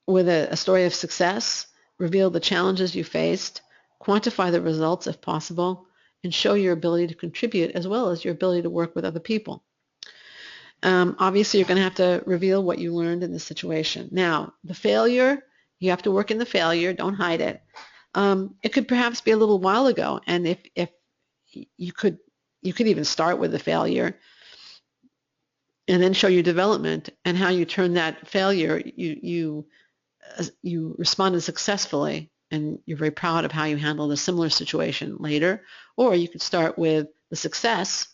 with a story of success, reveal the challenges you faced, quantify the results if possible, and show your ability to contribute as well as your ability to work with other people. Obviously, you're going to have to reveal what you learned in this situation. Now, the failure, you have to work in the failure. Don't hide it. It could perhaps be a little while ago, and if you could even start with the failure and then show your development and how you turn that failure. You responded successfully, and you're very proud of how you handled a similar situation later. Or you could start with the success.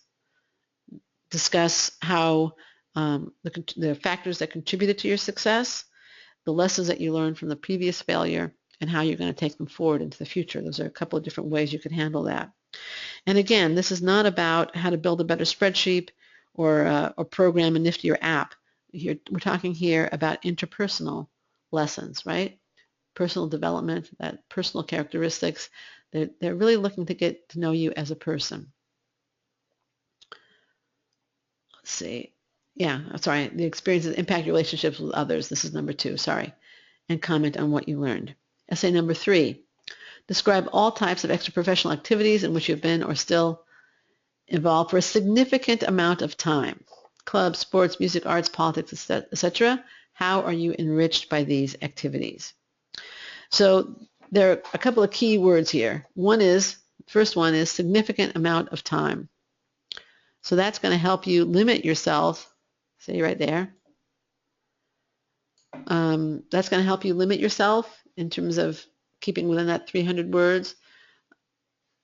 Discuss how the factors that contributed to your success, the lessons that you learned from the previous failure, and how you're going to take them forward into the future. Those are a couple of different ways you can handle that. And again, this is not about how to build a better spreadsheet or program a niftier app. We're talking here about interpersonal lessons, right? Personal development, that personal characteristics. They're really looking to get to know you as a person. Let's see. Yeah, sorry. The experiences impact your relationships with others. This is number 2, sorry. And comment on what you learned. Essay number 3. Describe all types of extra-professional activities in which you've been or still involved for a significant amount of time. Clubs, sports, music, arts, politics, etc. How are you enriched by these activities? So there are a couple of key words here. First one is significant amount of time. So that's going to help you limit yourself. See right there. That's going to help you limit yourself in terms of keeping within that 300 words.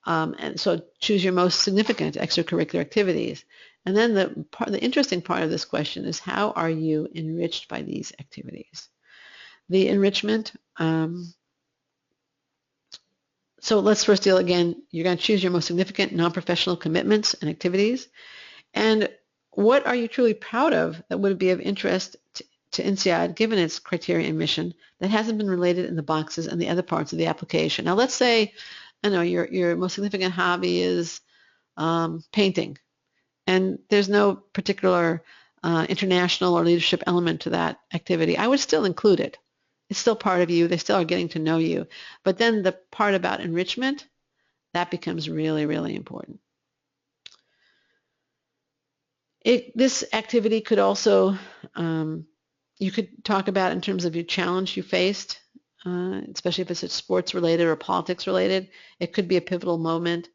And so choose your most significant extracurricular activities. And then the interesting part of this question is, how are you enriched by these activities? The enrichment, so let's first deal again, you're going to choose your most significant non-professional commitments and activities. And what are you truly proud of that would be of interest to INSEAD given its criteria and mission that hasn't been related in the boxes and the other parts of the application? Now let's say, I know your most significant hobby is painting, and there's no particular international or leadership element to that activity. I would still include it. It's still part of you. They still are getting to know you. But then the part about enrichment, that becomes really, really important. This activity could also, you could talk about in terms of your challenge you faced, especially if it's sports related or politics related. It could be a pivotal moment.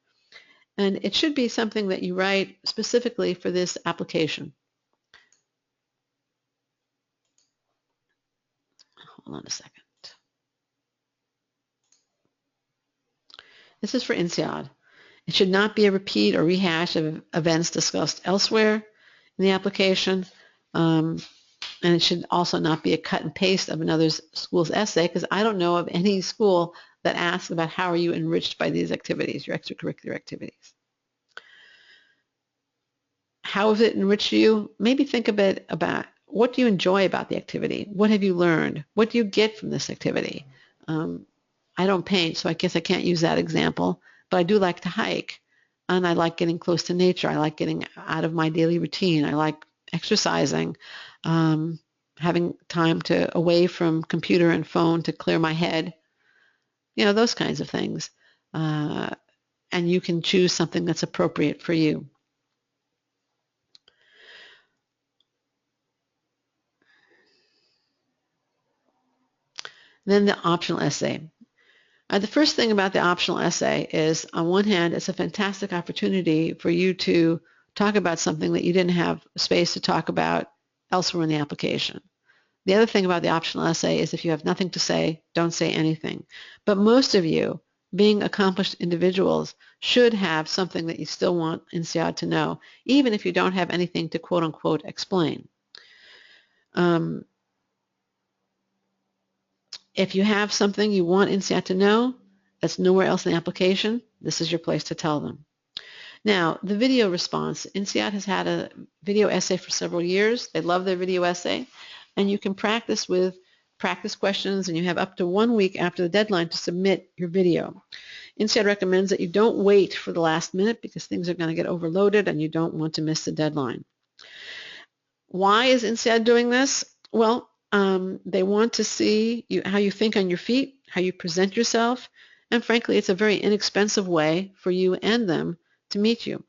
And it should be something that you write specifically for this application. Hold on a second. This is for INSEAD. It should not be a repeat or rehash of events discussed elsewhere in the application. And it should also not be a cut and paste of another school's essay, because I don't know of any school that asks about how are you enriched by these activities, your extracurricular activities. How has it enriched you? Maybe think a bit about what do you enjoy about the activity? What have you learned? What do you get from this activity? I don't paint, so I guess I can't use that example, but I do like to hike, and I like getting close to nature. I like getting out of my daily routine. I like exercising, having time away from computer and phone to clear my head, those kinds of things. And you can choose something that's appropriate for you. Then the optional essay. The first thing about the optional essay is, on one hand, it's a fantastic opportunity for you to talk about something that you didn't have space to talk about elsewhere in the application. The other thing about the optional essay is if you have nothing to say, don't say anything. But most of you, being accomplished individuals, should have something that you still want INSEAD to know, even if you don't have anything to quote-unquote explain. If you have something you want INSEAD to know that's nowhere else in the application, this is your place to tell them. Now, the video response. INSEAD has had a video essay for several years. They love their video essay. And you can practice with practice questions, and you have up to 1 week after the deadline to submit your video. INSEAD recommends that you don't wait for the last minute because things are going to get overloaded and you don't want to miss the deadline. Why is INSEAD doing this? Well, they want to see how you think on your feet, how you present yourself, and frankly, it's a very inexpensive way for you and them to meet you.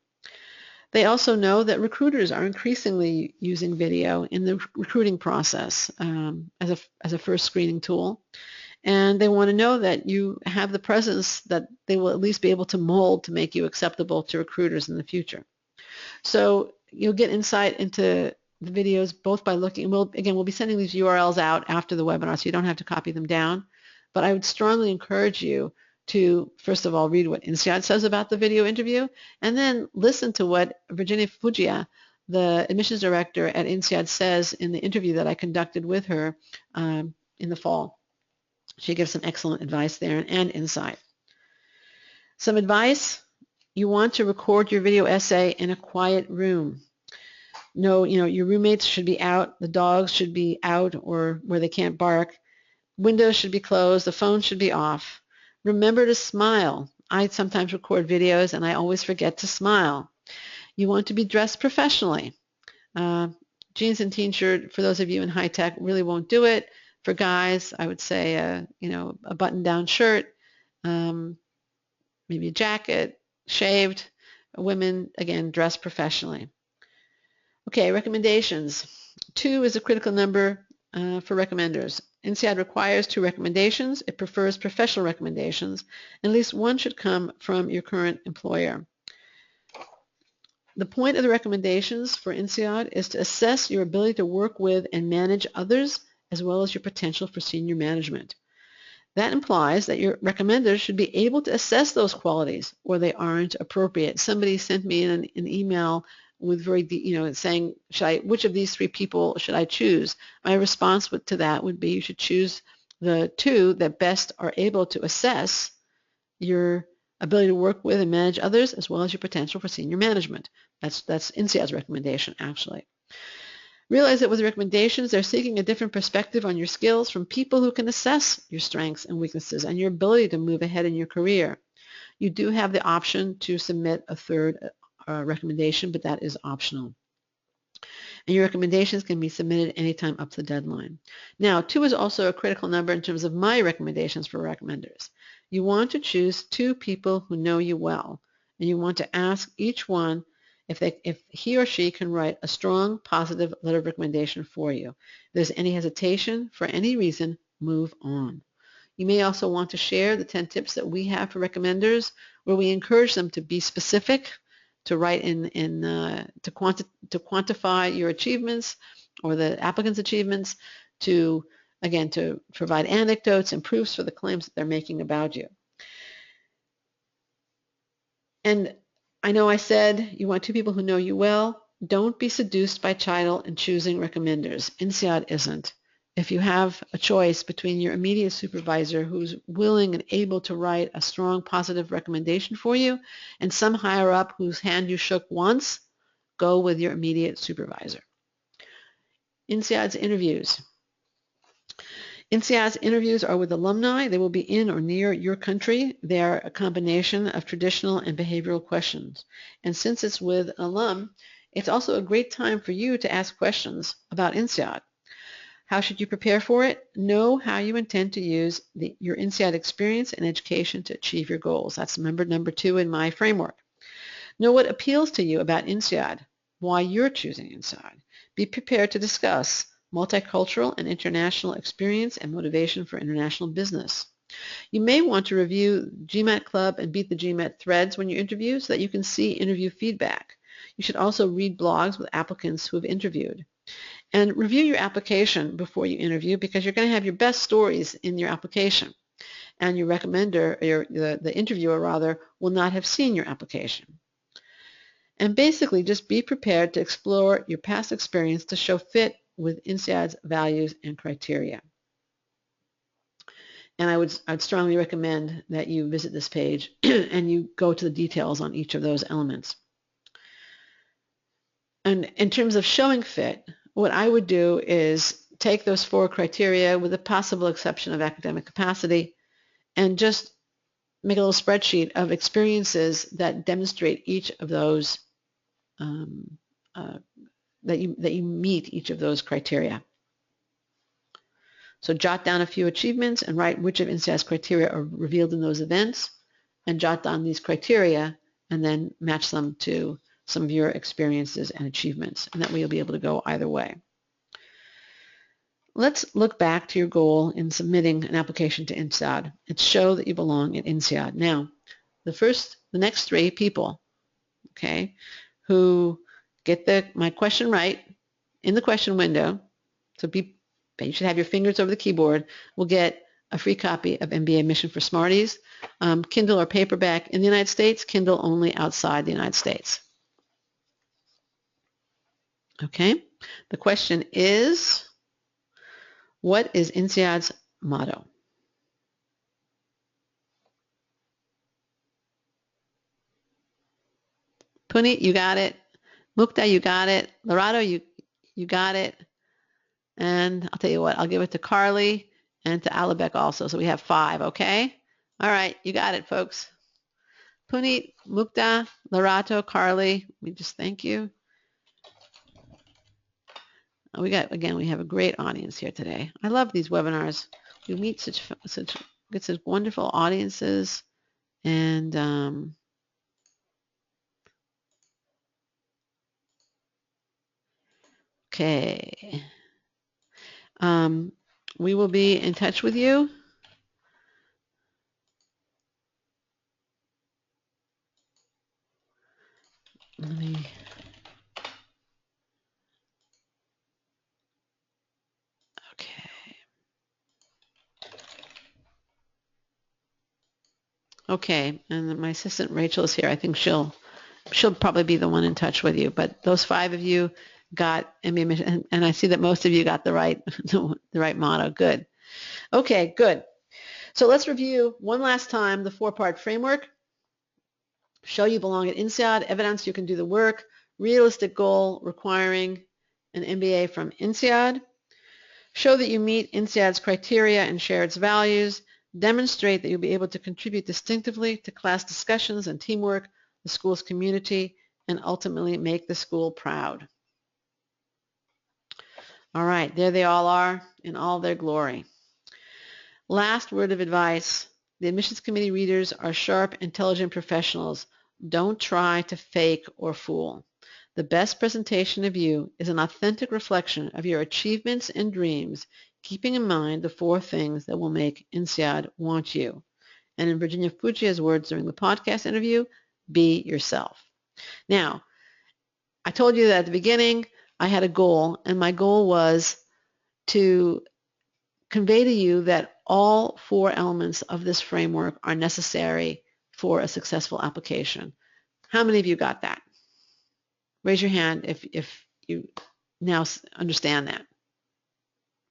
They also know that recruiters are increasingly using video in the recruiting process as a first screening tool, and they want to know that you have the presence that they will at least be able to mold to make you acceptable to recruiters in the future. So you'll get insight into the videos both by looking, we'll be sending these URLs out after the webinar, so you don't have to copy them down. But I would strongly encourage you to, first of all, read what INSEAD says about the video interview, and then listen to what Virginia Fugia, the admissions director at INSEAD, says in the interview that I conducted with her in the fall. She gives some excellent advice there and insight. Some advice: you want to record your video essay in a quiet room. No, your roommates should be out, the dogs should be out or where they can't bark, windows should be closed, the phone should be off. Remember to smile. I sometimes record videos and I always forget to smile. You want to be dressed professionally. Jeans and t-shirt, for those of you in high tech, really won't do it. For guys, I would say a button-down shirt, maybe a jacket, shaved. Women, again, dress professionally. Okay, recommendations. 2 is a critical number for recommenders. INSEAD requires 2 recommendations. It prefers professional recommendations. At least one should come from your current employer. The point of the recommendations for INSEAD is to assess your ability to work with and manage others, as well as your potential for senior management. That implies that your recommenders should be able to assess those qualities, or they aren't appropriate. Somebody sent me an email with saying, which of these 3 people should I choose? My response to that would be, you should choose the 2 that best are able to assess your ability to work with and manage others, as well as your potential for senior management. That's INSEAD's recommendation, actually. Realize that with recommendations, they're seeking a different perspective on your skills from people who can assess your strengths and weaknesses and your ability to move ahead in your career. You do have the option to submit a third recommendation, but that is optional. And your recommendations can be submitted anytime up to the deadline. Now, 2 is also a critical number in terms of my recommendations for recommenders. You want to choose 2 people who know you well, and you want to ask each one if he or she can write a strong, positive letter of recommendation for you. If there's any hesitation, for any reason, move on. You may also want to share the 10 tips that we have for recommenders, where we encourage them to be specific, to write to quantify your achievements or the applicant's achievements, to provide anecdotes and proofs for the claims that they're making about you. And I know I said you want 2 people who know you well. Don't be seduced by title in choosing recommenders. INSEAD isn't. If you have a choice between your immediate supervisor who's willing and able to write a strong positive recommendation for you and some higher up whose hand you shook once, go with your immediate supervisor. INSEAD's interviews. INSEAD's interviews are with alumni. They will be in or near your country. They are a combination of traditional and behavioral questions. And since it's with an alum, it's also a great time for you to ask questions about INSEAD. How should you prepare for it? Know how you intend to use your INSEAD experience and education to achieve your goals. That's number 2 in my framework. Know what appeals to you about INSEAD, why you're choosing INSEAD. Be prepared to discuss multicultural and international experience and motivation for international business. You may want to review GMAT Club and Beat the GMAT threads when you interview so that you can see interview feedback. You should also read blogs with applicants who have interviewed. And review your application before you interview, because you're going to have your best stories in your application. And your recommender, or the interviewer rather, will not have seen your application. And basically, just be prepared to explore your past experience to show fit with INSEAD's values and criteria. And I'd strongly recommend that you visit this page and you go to the details on each of those elements. And in terms of showing fit, what I would do is take those 4 criteria, with the possible exception of academic capacity, and just make a little spreadsheet of experiences that demonstrate each of those, that you meet each of those criteria. So jot down a few achievements and write which of INSEAD's criteria are revealed in those events, and jot down these criteria and then match them to some of your experiences and achievements, and that way you'll be able to go either way. Let's look back to your goal in submitting an application to INSEAD and show that you belong at INSEAD. Now, the next 3 people, okay, who get my question right in the question window, so you should have your fingers over the keyboard, will get a free copy of MBA Mission for Smarties, Kindle or paperback in the United States, Kindle only outside the United States. Okay, the question is, what is INSEAD's motto? Puneet, you got it. Mukta, you got it. Lorado, you got it. And I'll tell you what, I'll give it to Carly and to Alabek also. So we have 5, okay? All right, you got it, folks. Puneet, Mukta, Lorato, Carly, we just thank you. We have a great audience here today. I love these webinars. We meet such get some wonderful audiences, and okay. We will be in touch with you. Let me. Okay. Okay, and my assistant Rachel is here. I think she'll probably be the one in touch with you. But those 5 of you got MBA mission, and I see that most of you got the right the right motto. Good. Okay, good. So let's review one last time the 4-part framework. Show you belong at INSEAD, evidence you can do the work, realistic goal requiring an MBA from INSEAD. Show that you meet INSEAD's criteria and share its values. Demonstrate that you'll be able to contribute distinctively to class discussions and teamwork, the school's community, and ultimately make the school proud. All right, there they all are in all their glory. Last word of advice. The admissions committee readers are sharp, intelligent professionals. Don't try to fake or fool. The best presentation of you is an authentic reflection of your achievements and dreams, keeping in mind the 4 things that will make INSEAD want you. And in Virginia Fujia's words during the podcast interview, be yourself. Now, I told you that at the beginning I had a goal, and my goal was to convey to you that all 4 elements of this framework are necessary for a successful application. How many of you got that? Raise your hand if you now understand that.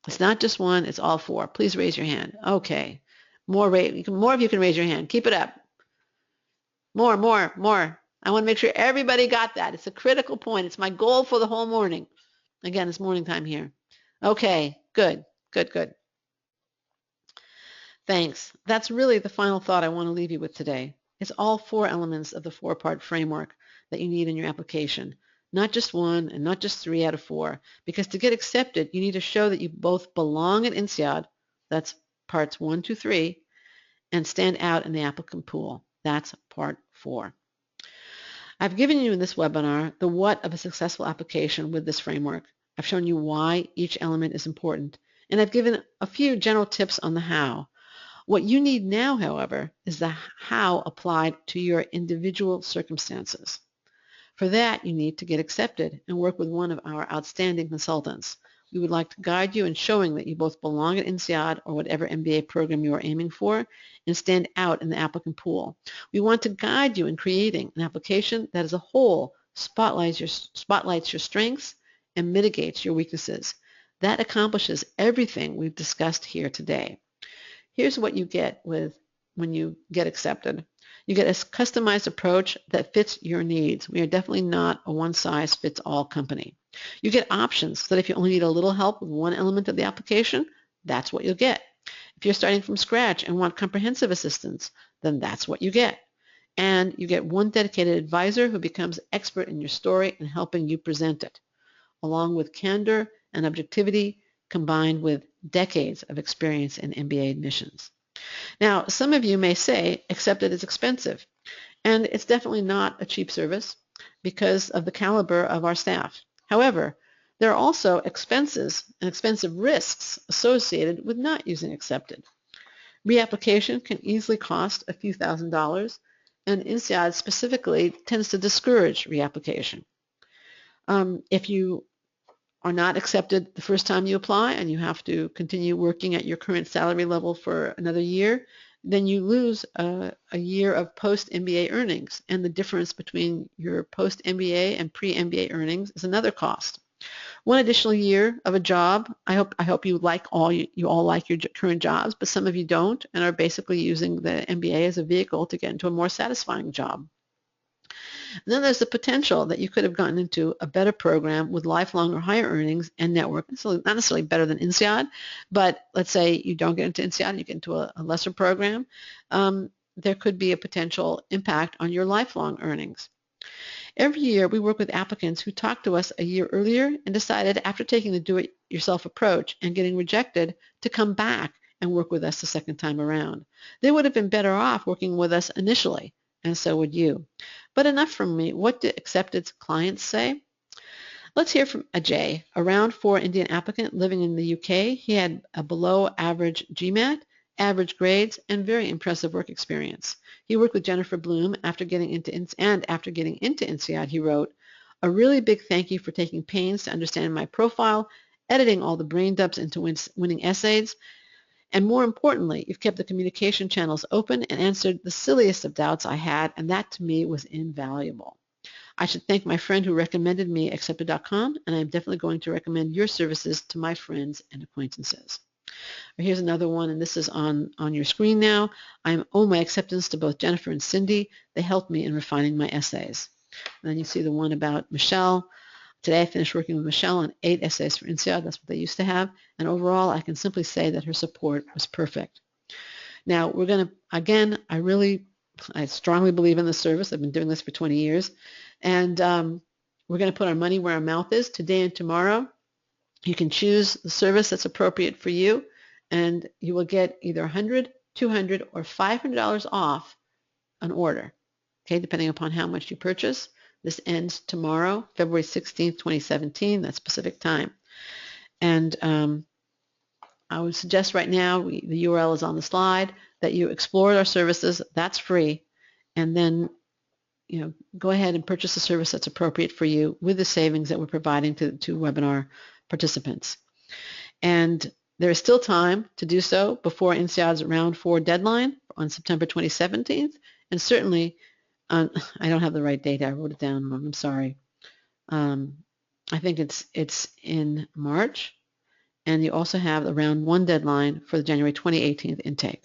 It's not just one, it's all 4. Please raise your hand. Okay. More of you can raise your hand. Keep it up. More. I want to make sure everybody got that. It's a critical point. It's my goal for the whole morning. Again, it's morning time here. Okay, good. Thanks. That's really the final thought I want to leave you with today. It's all 4 elements of the 4-part framework that you need in your application. Not just 1 and not just 3 out of 4. Because to get accepted, you need to show that you both belong at INSEAD, that's parts 1, 2, 3, and stand out in the applicant pool. That's part 4. I've given you in this webinar the what of a successful application with this framework. I've shown you why each element is important, and I've given a few general tips on the how. What you need now, however, is the how applied to your individual circumstances. For that, you need to get accepted and work with one of our outstanding consultants. We would like to guide you in showing that you both belong at INSEAD or whatever MBA program you are aiming for and stand out in the applicant pool. We want to guide you in creating an application that as a whole spotlights your strengths and mitigates your weaknesses. That accomplishes everything we've discussed here today. Here's what you get when you get accepted. You get a customized approach that fits your needs. We are definitely not a one-size-fits-all company. You get options so that if you only need a little help with one element of the application, that's what you'll get. If you're starting from scratch and want comprehensive assistance, then that's what you get. And you get one dedicated advisor who becomes expert in your story and helping you present it, along with candor and objectivity combined with decades of experience in MBA admissions. Now, some of you may say accepted is expensive, and it's definitely not a cheap service because of the caliber of our staff. However, there are also expenses and expensive risks associated with not using accepted. Reapplication can easily cost a few $1,000s, and INSEAD specifically tends to discourage reapplication. If you are not accepted the first time you apply and you have to continue working at your current salary level for another year, then you lose a year of post-MBA earnings, and the difference between your post-MBA and pre-MBA earnings is another cost. One additional year of a job, I hope you all like your current jobs, but some of you don't and are basically using the MBA as a vehicle to get into a more satisfying job. And then there's the potential that you could have gotten into a better program with lifelong or higher earnings and network. So not necessarily better than INSEAD, but let's say you don't get into INSEAD and you get into a lesser program. There could be a potential impact on your lifelong earnings. Every year we work with applicants who talked to us a year earlier and decided after taking the do-it-yourself approach and getting rejected to come back and work with us the second time around. They would have been better off working with us initially, and so would you. But enough from me. What do accepted clients say? Let's hear from Ajay, a round 4 Indian applicant living in the UK. He had a below average GMAT, average grades, and very impressive work experience. He worked with Jennifer Bloom after getting into INSEAD. He wrote, "A really big thank you for taking pains to understand my profile, editing all the brain dumps into winning essays, and more importantly, you've kept the communication channels open and answered the silliest of doubts I had, and that to me was invaluable. I should thank my friend who recommended me accepted.com, and I'm definitely going to recommend your services to my friends and acquaintances." Here's another one, and this is on your screen now. I owe my acceptance to both Jennifer and Cindy. They helped me in refining my essays. And then you see the one about Michelle. Today I finished working with Michelle on 8 essays for INSEAD. That's what they used to have. And overall, I can simply say that her support was perfect. Now, we're going to, again, I strongly believe in this service. I've been doing this for 20 years. And we're going to put our money where our mouth is today and tomorrow. You can choose the service that's appropriate for you, and you will get either $100, $200, or $500 off an order, okay, depending upon how much you purchase. This ends tomorrow, February 16th, 2017, that's Pacific time. And I would suggest right now, the URL is on the slide, that you explore our services. That's free. And then go ahead and purchase a service that's appropriate for you with the savings that we're providing to webinar participants. And there is still time to do so before INSEAD's round 4 deadline on September 2017. And certainly, I don't have the right date. I wrote it down wrong. I'm sorry. I think it's in March. And you also have the round 1 deadline for the January 2018 intake.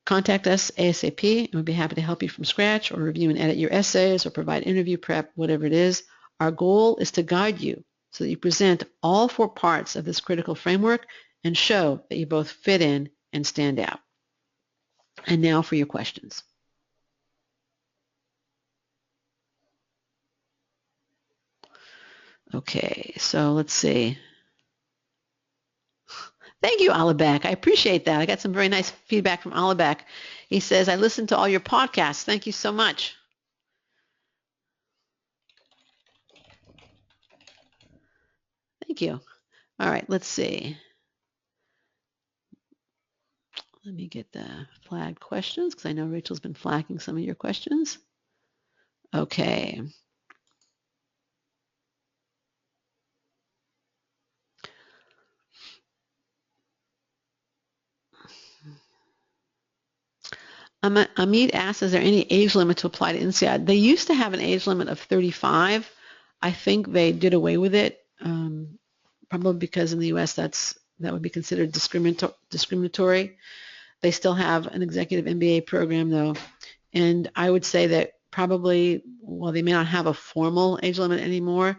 Contact us ASAP, and we'd be happy to help you from scratch or review and edit your essays or provide interview prep, whatever it is. Our goal is to guide you so that you present all 4 parts of this critical framework and show that you both fit in and stand out. And now for your questions. Okay, so let's see. Thank you, Alibek. I appreciate that. I got some very nice feedback from Alibek. He says, I listened to all your podcasts. Thank you so much. Thank you. All right, let's see. Let me get the flagged questions because I know Rachel's been flagging some of your questions. Okay. Amit asks, is there any age limit to apply to INSEAD? They used to have an age limit of 35. I think they did away with it, probably because in the U.S. that would be considered discriminatory. They still have an executive MBA program, though, and I would say that probably, while they may not have a formal age limit anymore,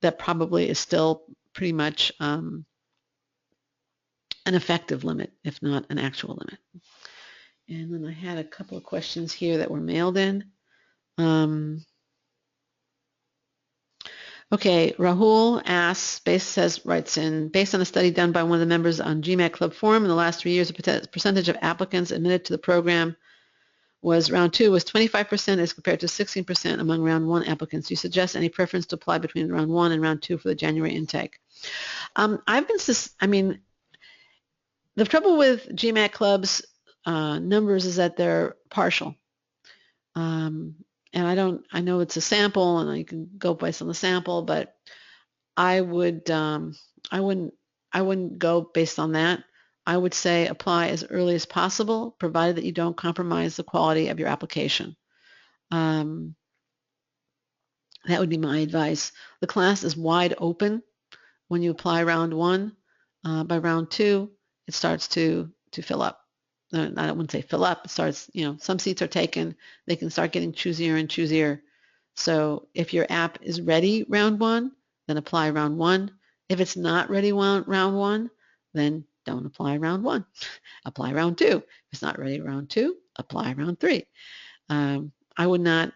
that probably is still pretty much an effective limit, if not an actual limit. And then I had a couple of questions here that were mailed in. Okay, Rahul asks, writes in, based on a study done by one of the members on GMAT Club Forum in the last 3 years, the percentage of applicants admitted to the program was round 2 was 25% as compared to 16% among round 1 applicants. Do you suggest any preference to apply between round 1 and round 2 for the January intake? The trouble with GMAT Club's numbers is that they're partial. And I know it's a sample and you can go based on the sample, but I wouldn't go based on that. I would say apply as early as possible, provided that you don't compromise the quality of your application. That would be my advice. The class is wide open when you apply round 1. By round 2, it starts to fill up. I wouldn't say fill up. It starts, some seats are taken. They can start getting choosier and choosier. So if your app is ready round 1, then apply round 1. If it's not ready round 1, then don't apply round 1. Apply round 2. If it's not ready round 2, apply round 3. I would not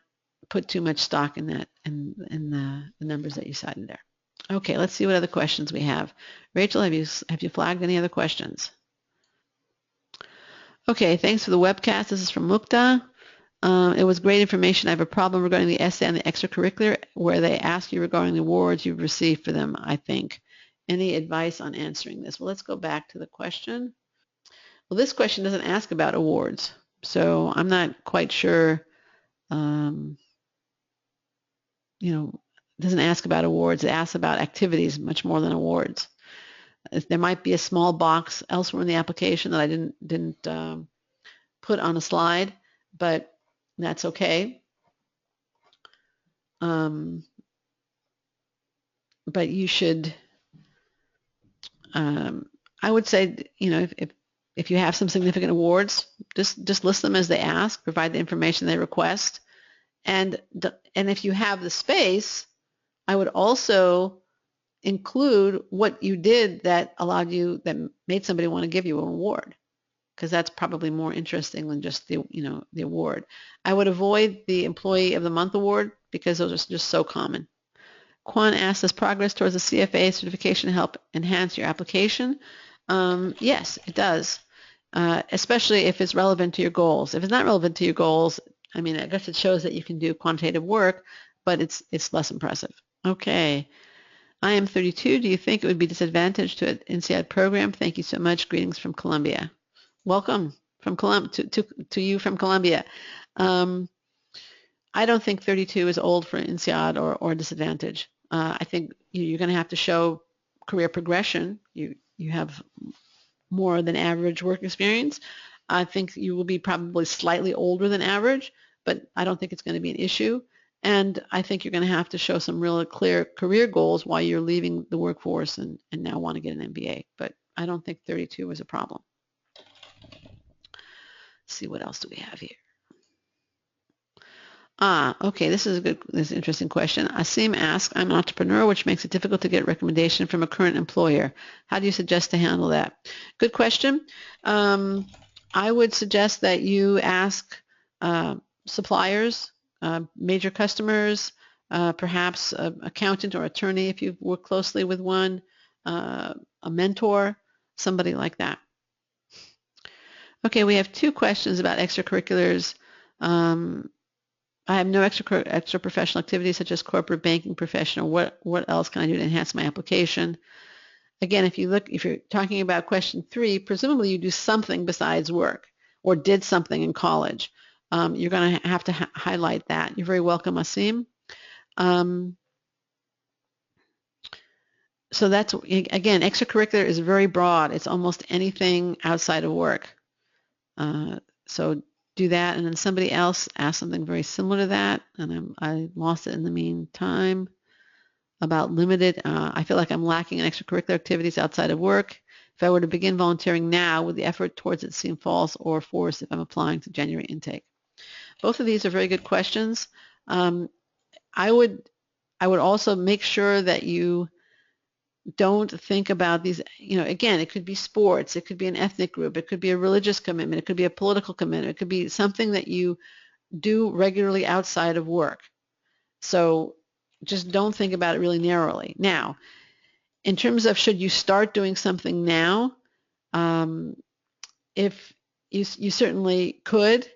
put too much stock in that, in the numbers that you cited there. Okay, let's see what other questions we have. Rachel, have you flagged any other questions? Okay, thanks for the webcast. This is from Mukta. It was great information. I have a problem regarding the essay on the extracurricular where they ask you regarding the awards you've received for them, I think. Any advice on answering this? Well, let's go back to the question. Well, this question doesn't ask about awards, so I'm not quite sure, um, it doesn't ask about awards. It asks about activities much more than awards. There might be a small box elsewhere in the application that I didn't put on a slide, but that's okay. But you should, I would say, if you have some significant awards, just list them as they ask, provide the information they request, and if you have the space, I would also include what you did that made somebody want to give you an award, because that's probably more interesting than just the award. I would avoid the Employee of the Month award because those are just so common. Quan asks, does progress towards the CFA certification help enhance your application? Yes, it does, especially if it's relevant to your goals. If it's not relevant to your goals, I mean, I guess it shows that you can do quantitative work, but it's less impressive. Okay. I am 32. Do you think it would be disadvantaged to an INSEAD program? Thank you so much. Greetings from Columbia. Welcome from to you from Columbia. I don't think 32 is old for INSEAD or disadvantage. I think you're going to have to show career progression. You have more than average work experience. I think you will be probably slightly older than average, but I don't think it's going to be an issue. And I think you're going to have to show some really clear career goals while you're leaving the workforce and now want to get an MBA. But I don't think 32 is a problem. Let's see, what else do we have here? Okay, this is an interesting question. Asim asks, I'm an entrepreneur, which makes it difficult to get recommendation from a current employer. How do you suggest to handle that? Good question. I would suggest that you ask suppliers, major customers, perhaps an accountant or attorney if you've worked closely with one, a mentor, somebody like that. Okay, we have two questions about extracurriculars. I have no extra professional activities such as corporate banking professional. What else can I do to enhance my application? Again, if you're talking about question 3, presumably you do something besides work or did something in college. You're going to have to highlight that. You're very welcome, Asim. So that's, again, extracurricular is very broad. It's almost anything outside of work. So do that, and then somebody else asked something very similar to that, and I lost it in the meantime, about limited. I feel like I'm lacking in extracurricular activities outside of work. If I were to begin volunteering now, would the effort towards it seem false or forced if I'm applying to January intake? Both of these are very good questions. I would also make sure that you don't think about these, again, it could be sports, it could be an ethnic group, it could be a religious commitment, it could be a political commitment, it could be something that you do regularly outside of work. So just don't think about it really narrowly. Now, in terms of should you start doing something now, if you certainly could.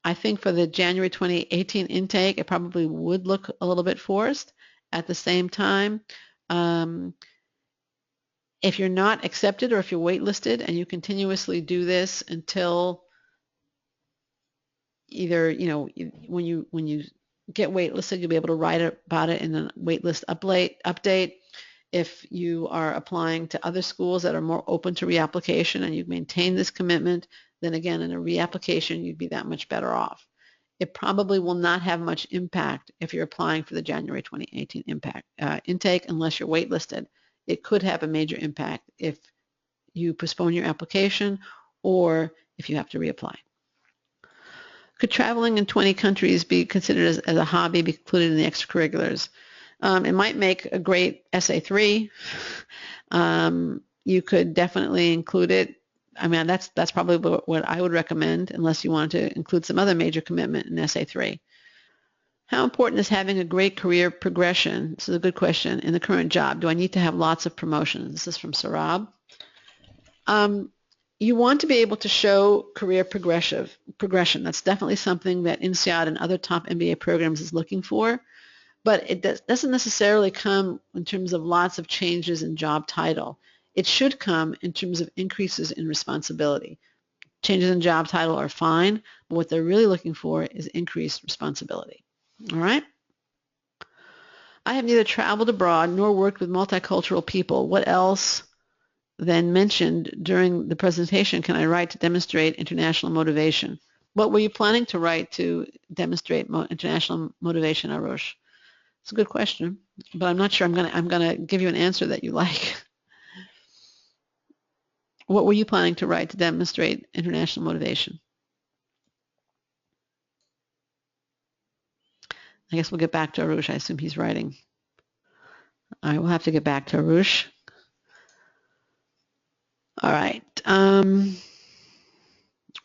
I think for the January 2018 intake, it probably would look a little bit forced. At the same time, if you're not accepted or if you're waitlisted and you continuously do this until either, when you get waitlisted, you'll be able to write about it in the waitlist update. If you are applying to other schools that are more open to reapplication and you maintain this commitment, then again, in a reapplication, you'd be that much better off. It probably will not have much impact if you're applying for the January 2018 intake unless you're waitlisted. It could have a major impact if you postpone your application or if you have to reapply. Could traveling in 20 countries be considered as a hobby, be included in the extracurriculars? It might make a great Essay 3. You could definitely include it. I mean, that's probably what I would recommend, unless you wanted to include some other major commitment in Essay 3. How important is having a great career progression? This is a good question. In the current job, do I need to have lots of promotions? This is from Sarab. you want to be able to show career progression. That's definitely something that INSEAD and other top MBA programs is looking for, but it doesn't necessarily come in terms of lots of changes in job title. It should come in terms of increases in responsibility. Changes in job title are fine, but what they're really looking for is increased responsibility. All right? I have neither traveled abroad nor worked with multicultural people. What else than mentioned during the presentation can I write to demonstrate international motivation? What were you planning to write to demonstrate international motivation, Arush? It's a good question, but I'm not sure I'm gonna give you an answer that you like. What were you planning to write to demonstrate international motivation? I guess we'll get back to Arush. I assume he's writing. All right, we'll have to get back to Arush. All right.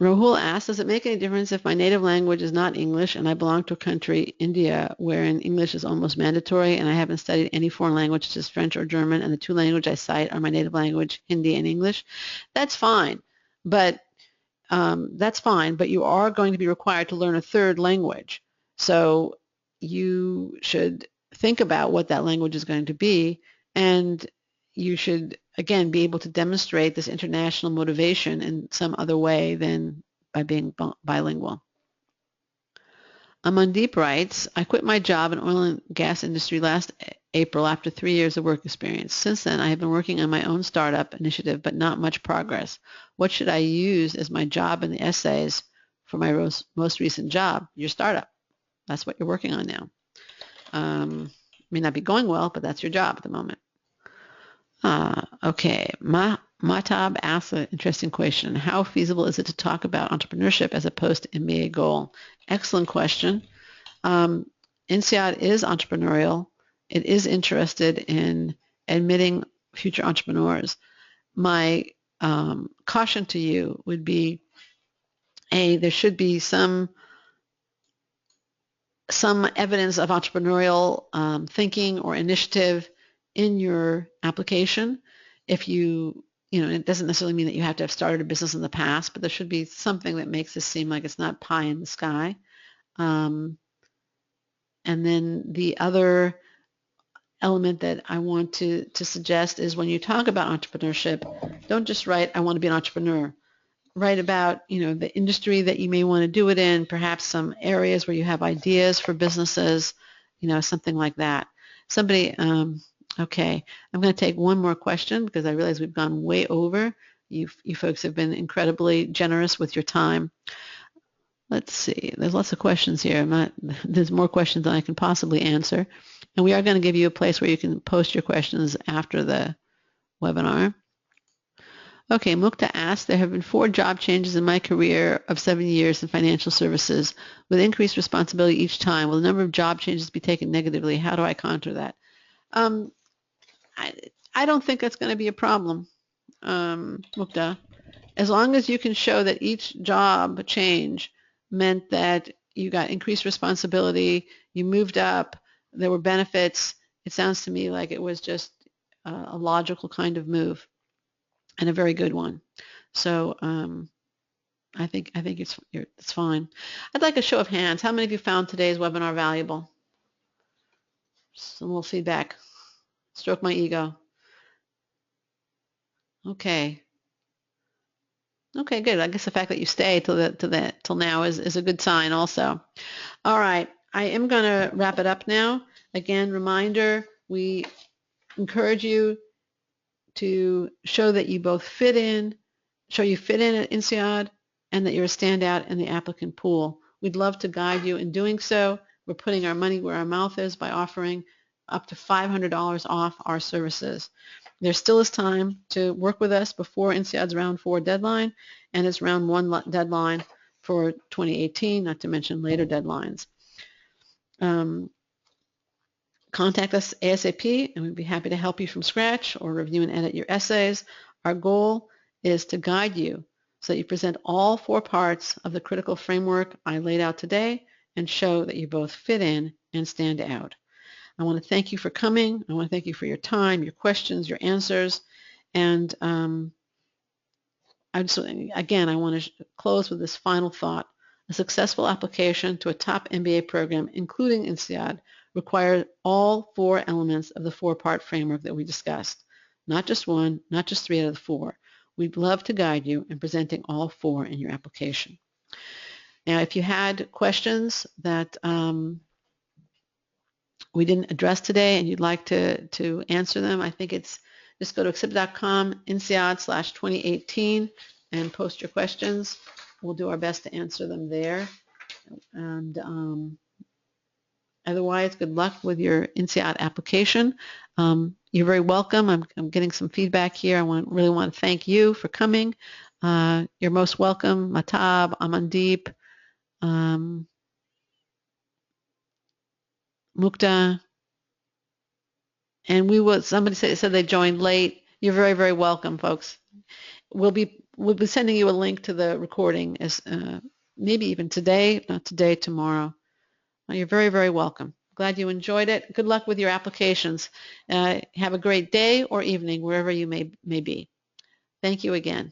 Rahul asks, does it make any difference if my native language is not English and I belong to a country, India, wherein English is almost mandatory and I haven't studied any foreign language such as French or German and the two languages I cite are my native language, Hindi and English? That's fine, but you are going to be required to learn a third language. So you should think about what that language is going to be, and you should, again, be able to demonstrate this international motivation in some other way than by being bilingual. Amandeep writes, I quit my job in oil and gas industry last April after 3 years of work experience. Since then, I have been working on my own startup initiative, but not much progress. What should I use as my job in the essays for my most recent job? Your startup. That's what you're working on now. May not be going well, but that's your job at the moment. Okay, Matab asks an interesting question. How feasible is it to talk about entrepreneurship as opposed to MBA goal? Excellent question. INSEAD is entrepreneurial. It is interested in admitting future entrepreneurs. My caution to you would be, there should be some evidence of entrepreneurial thinking or initiative in your application. If it doesn't necessarily mean that you have to have started a business in the past, but there should be something that makes this seem like it's not pie in the sky. And then the other element that I want to suggest is when you talk about entrepreneurship, don't just write, I want to be an entrepreneur. Write about, the industry that you may want to do it in, perhaps some areas where you have ideas for businesses, something like that. Okay, I'm going to take one more question because I realize we've gone way over. You folks have been incredibly generous with your time. Let's see. There's lots of questions here. There's more questions than I can possibly answer. And we are going to give you a place where you can post your questions after the webinar. Okay, Mukta asks, there have been 4 job changes in my career of 7 years in financial services with increased responsibility each time. Will the number of job changes be taken negatively? How do I counter that? I don't think that's going to be a problem, Mukta. As long as you can show that each job change meant that you got increased responsibility, you moved up, there were benefits, it sounds to me like it was just a logical kind of move and a very good one. So I think it's fine. I'd like a show of hands. How many of you found today's webinar valuable? Some little feedback. Stroke my ego. Okay. Okay, good. I guess the fact that you stay till now is a good sign also. All right. I am going to wrap it up now. Again, reminder, we encourage you to show that you both fit in at INSEAD and that you're a standout in the applicant pool. We'd love to guide you in doing so. We're putting our money where our mouth is by offering up to $500 off our services. There still is time to work with us before INSEAD's round 4 deadline and its round 1 deadline for 2018, not to mention later deadlines. Contact us ASAP and we'd be happy to help you from scratch or review and edit your essays. Our goal is to guide you so that you present all 4 parts of the critical framework I laid out today and show that you both fit in and stand out. I want to thank you for coming. I want to thank you for your time, your questions, your answers, and again, I want to close with this final thought. A successful application to a top MBA program, including INSEAD, requires all 4 elements of the 4-part framework that we discussed. Not just 1, not just 3 out of the 4. We'd love to guide you in presenting all 4 in your application. Now, if you had questions that we didn't address today and you'd like to answer them, I think it's just go to accepted.com, INSEAD/2018, and post your questions. We'll do our best to answer them there. And otherwise, good luck with your INSEAD application. You're very welcome. I'm getting some feedback here. I really want to thank you for coming. You're most welcome. Matab, Amandeep, Mukta, and somebody said they joined late. You're very, very welcome, folks. We'll be sending you a link to the recording as maybe even today, if not today, tomorrow. You're very, very welcome. Glad you enjoyed it. Good luck with your applications. Have a great day or evening, wherever you may be. Thank you again.